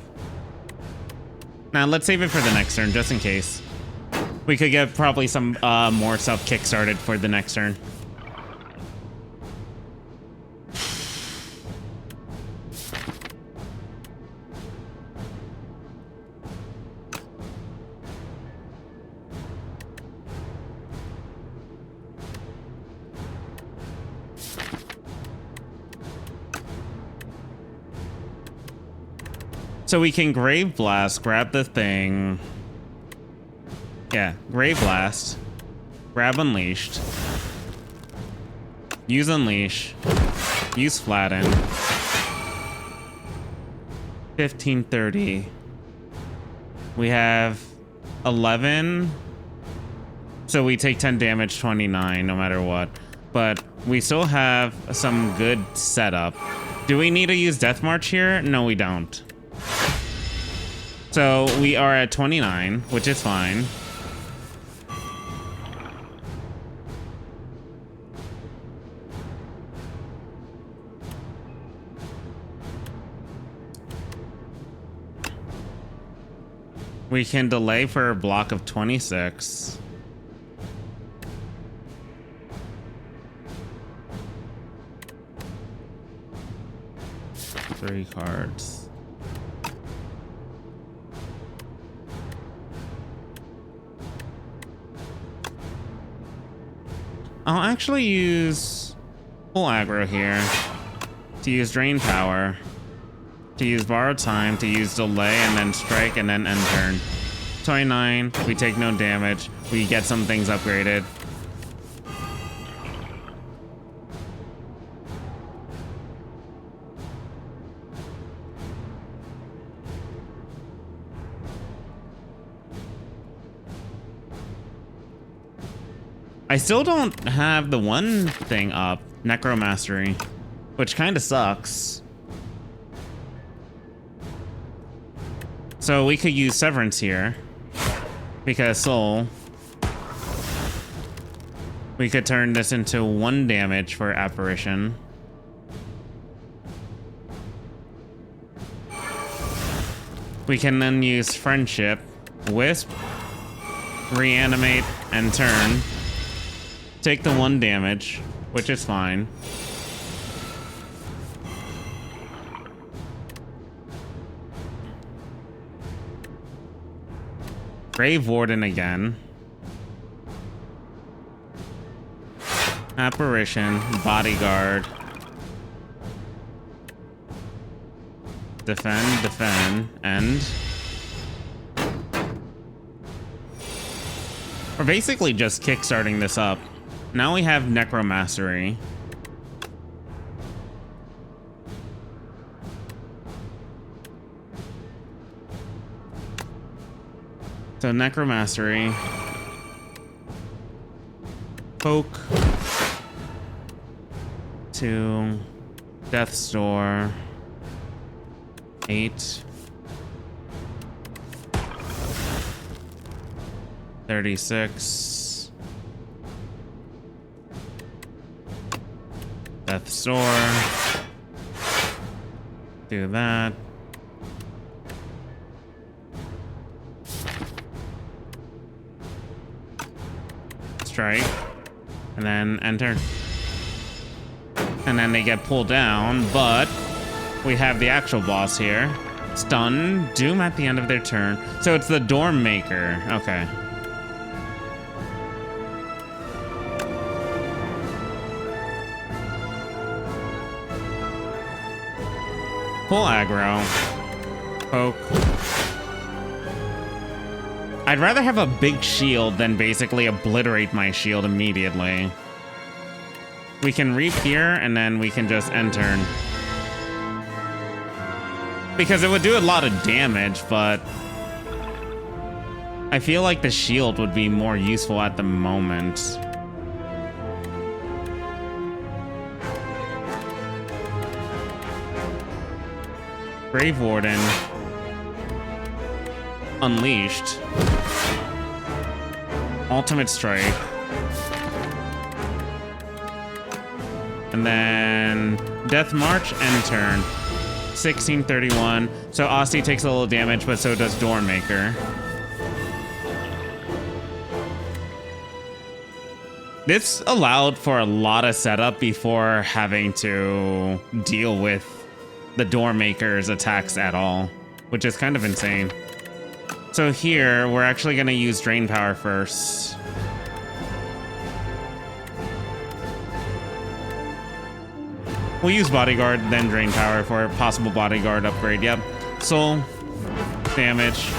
Now, let's save it for the next turn, just in case. We could get probably some more stuff kickstarted for the next turn. So we can Grave Blast, grab the thing. Yeah, Grave Blast. Grab Unleashed. Use Unleash. Use Flatten. 1530. We have 11. So we take 10 damage, 29, no matter what. But we still have some good setup. Do we need to use Death March here? No, we don't. So we are at 29, which is fine. We can delay for a block of 26. Three cards. I'll actually use full aggro here to use Drain Power, to use Borrow Time, to use Delay, and then Strike, and then end turn. 29, we take no damage. We get some things upgraded. I still don't have the one thing up, Necromastery, which kind of sucks. So we could use Severance here, because Soul. We could turn this into 1 damage for Apparition. We can then use Friendship, Wisp, Reanimate, and turn. Take the 1 damage, which is fine. Grave Warden again. Apparition, Bodyguard. Defend, defend, end. We're basically just kickstarting this up. Now we have Necromastery. So Necromastery. Poke. 2. Death's Door. 8. 36. Death's Door. Do that. Strike. And then enter. And then they get pulled down, but we have the actual boss here. Stun, doom at the end of their turn. So it's the Dorm Maker. Okay. Full aggro. Poke. I'd rather have a big shield than basically obliterate my shield immediately. We can reap here, and then we can just end turn. Because it would do a lot of damage, but I feel like the shield would be more useful at the moment. Grave Warden. Unleashed. Ultimate Strike. And then Death March, end turn. 1631. So Aussie takes a little damage, but so does Doormaker. This allowed for a lot of setup before having to deal with the Doormaker's attacks at all, which is kind of insane. So here, we're actually going to use Drain Power first. We'll use Bodyguard, then Drain Power for a possible Bodyguard upgrade. Yep. Soul. Damage.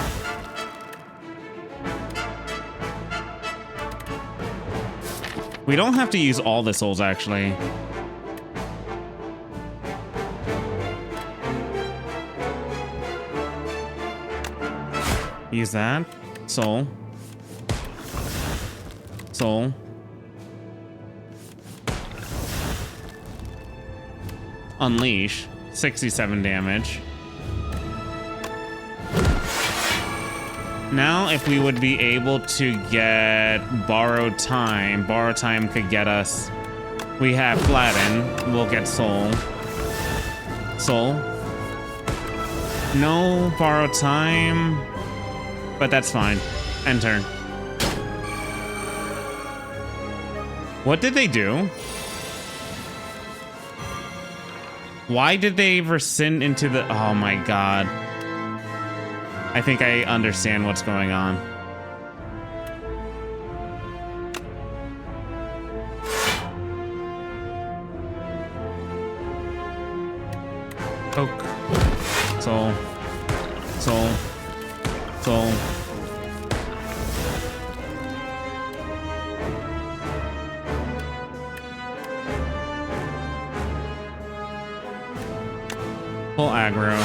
We don't have to use all the souls, actually. Use that. Soul. Soul. Unleash. 67 damage. Now, if we would be able to get Borrowed Time, Borrowed Time could get us... We have Flatten. We'll get Soul. Soul. No Borrowed Time... But that's fine. End turn. What did they do? Why did they rescind into the... Oh my god. I think I understand what's going on. Poke. Soul. Soul. Soul. Full aggro.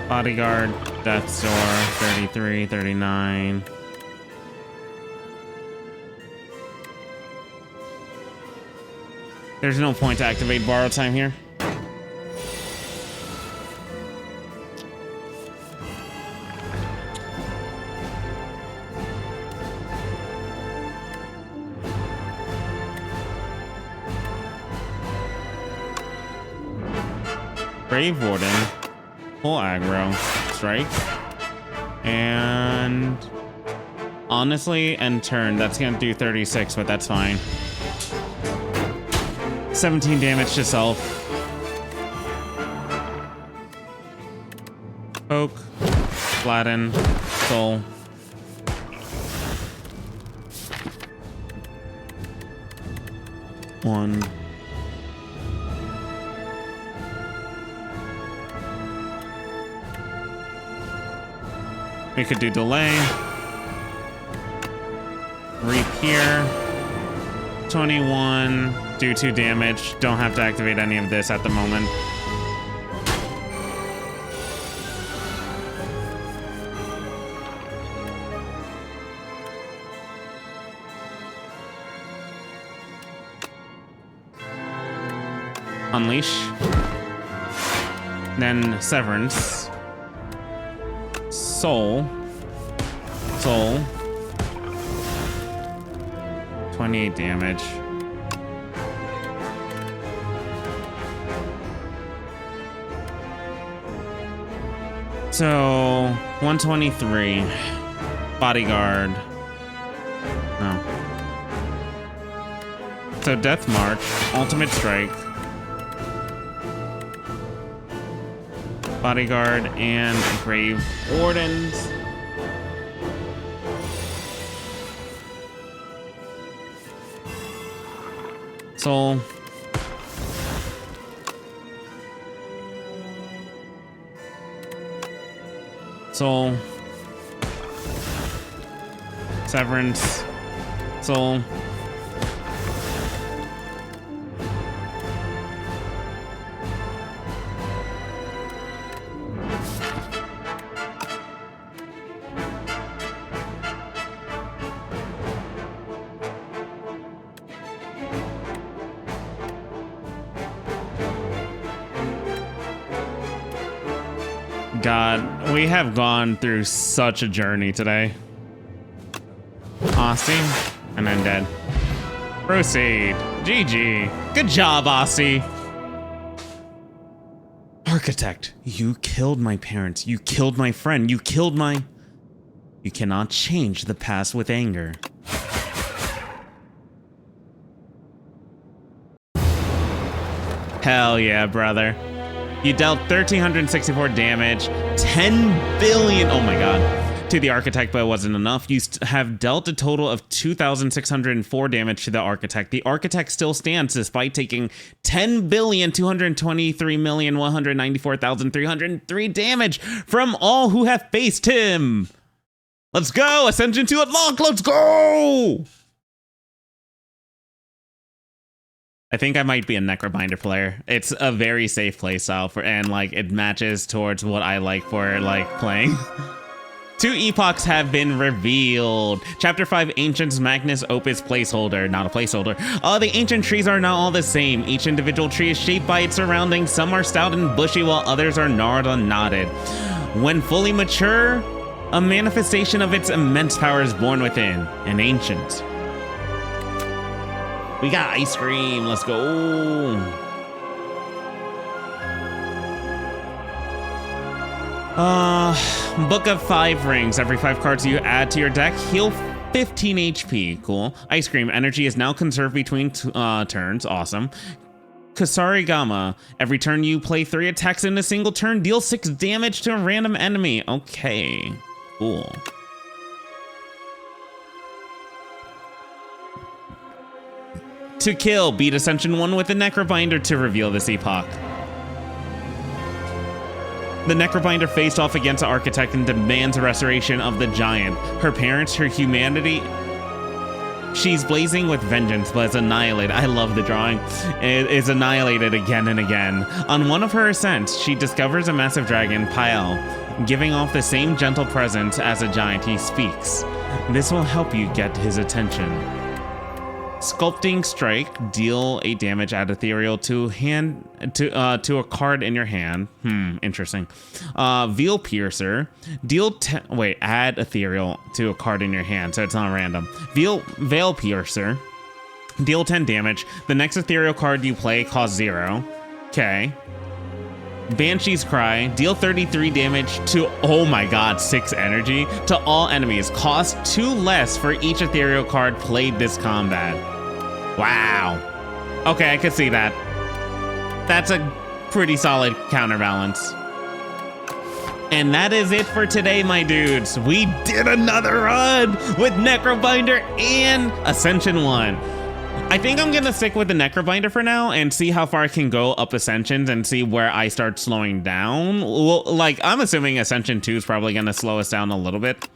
Bodyguard, Death's Door, 33, 39. There's no point to activate Borrow Time here. Grave Warden, full aggro, strike, and honestly, end turn. That's gonna do 36, but that's fine. 17 damage to self. Poke, flatten, soul. One. We could do delay. Reap here. 21. Do 2 damage. Don't have to activate any of this at the moment. Unleash. Then Severance. Soul. 28 damage. So 123. Bodyguard. No. So Death March. Ultimate Strike. Bodyguard and Grave Wardens. Soul. Soul. Severance. Soul. God, we have gone through such a journey today. Aussie, and then dead. Proceed. GG. Good job, Aussie. Architect, you killed my parents. You killed my friend. You killed my... You cannot change the past with anger. Hell yeah, brother. You dealt 1,364 damage, 10 billion, oh my god, to the Architect, but it wasn't enough. You have dealt a total of 2,604 damage to the Architect. The Architect still stands despite taking 10,223,194,303 damage from all who have faced him. Let's go, Ascension 2 unlocked, let's go! I think I might be a Necrobinder player. It's a very safe playstyle for, and like it matches towards what I like for like playing. 2 epochs have been revealed. Chapter 5, Ancients Magnus Opus placeholder, not a placeholder. The ancient trees are not all the same. Each individual tree is shaped by its surroundings. Some are stout and bushy while others are gnarled and knotted. When fully mature, a manifestation of its immense power is born within an ancient. We got ice cream. Let's go. Book of 5 rings. Every 5 cards you add to your deck heal 15 HP. Cool. Ice cream. Energy is now conserved between turns. Awesome. Kasarigama. Every turn you play 3 attacks in a single turn. Deal 6 damage to a random enemy. Okay. Cool. To kill, beat Ascension 1 with a Necrobinder to reveal this epoch. The Necrobinder faced off against the Architect and demands a restoration of the Giant. Her parents, her humanity... She's blazing with vengeance, but is annihilated. I love the drawing. It is annihilated again and again. On one of her ascents, she discovers a massive dragon, Pael, giving off the same gentle presence as a giant. He speaks. This will help you get his attention. Sculpting Strike, deal 8 damage, add Ethereal to a card in your hand. Interesting. Veil Piercer, deal add Ethereal to a card in your hand, so it's not random. Veil Piercer, deal 10 damage. The next Ethereal card you play costs 0. Okay. Banshee's Cry, deal 33 damage to, oh my god, 6 energy to all enemies. Cost 2 less for each ethereal card played this combat. Wow. Okay, I could see that. That's a pretty solid counterbalance. And that is it for today, my dudes. We did another run with Necrobinder and Ascension 1. I think I'm gonna stick with the Necrobinder for now and see how far I can go up Ascensions and see where I start slowing down. Well, like, I'm assuming Ascension 2 is probably gonna slow us down a little bit.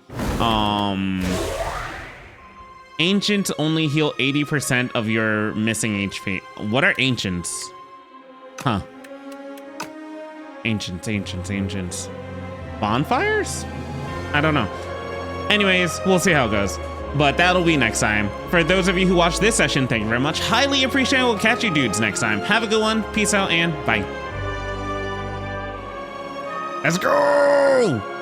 Ancients only heal 80% of your missing HP. What are Ancients? Huh. Ancients. Bonfires? I don't know. Anyways, we'll see how it goes. But that'll be next time. For those of you who watched this session, thank you very much. Highly appreciate it. We'll catch you dudes next time. Have a good one. Peace out and bye. Let's go!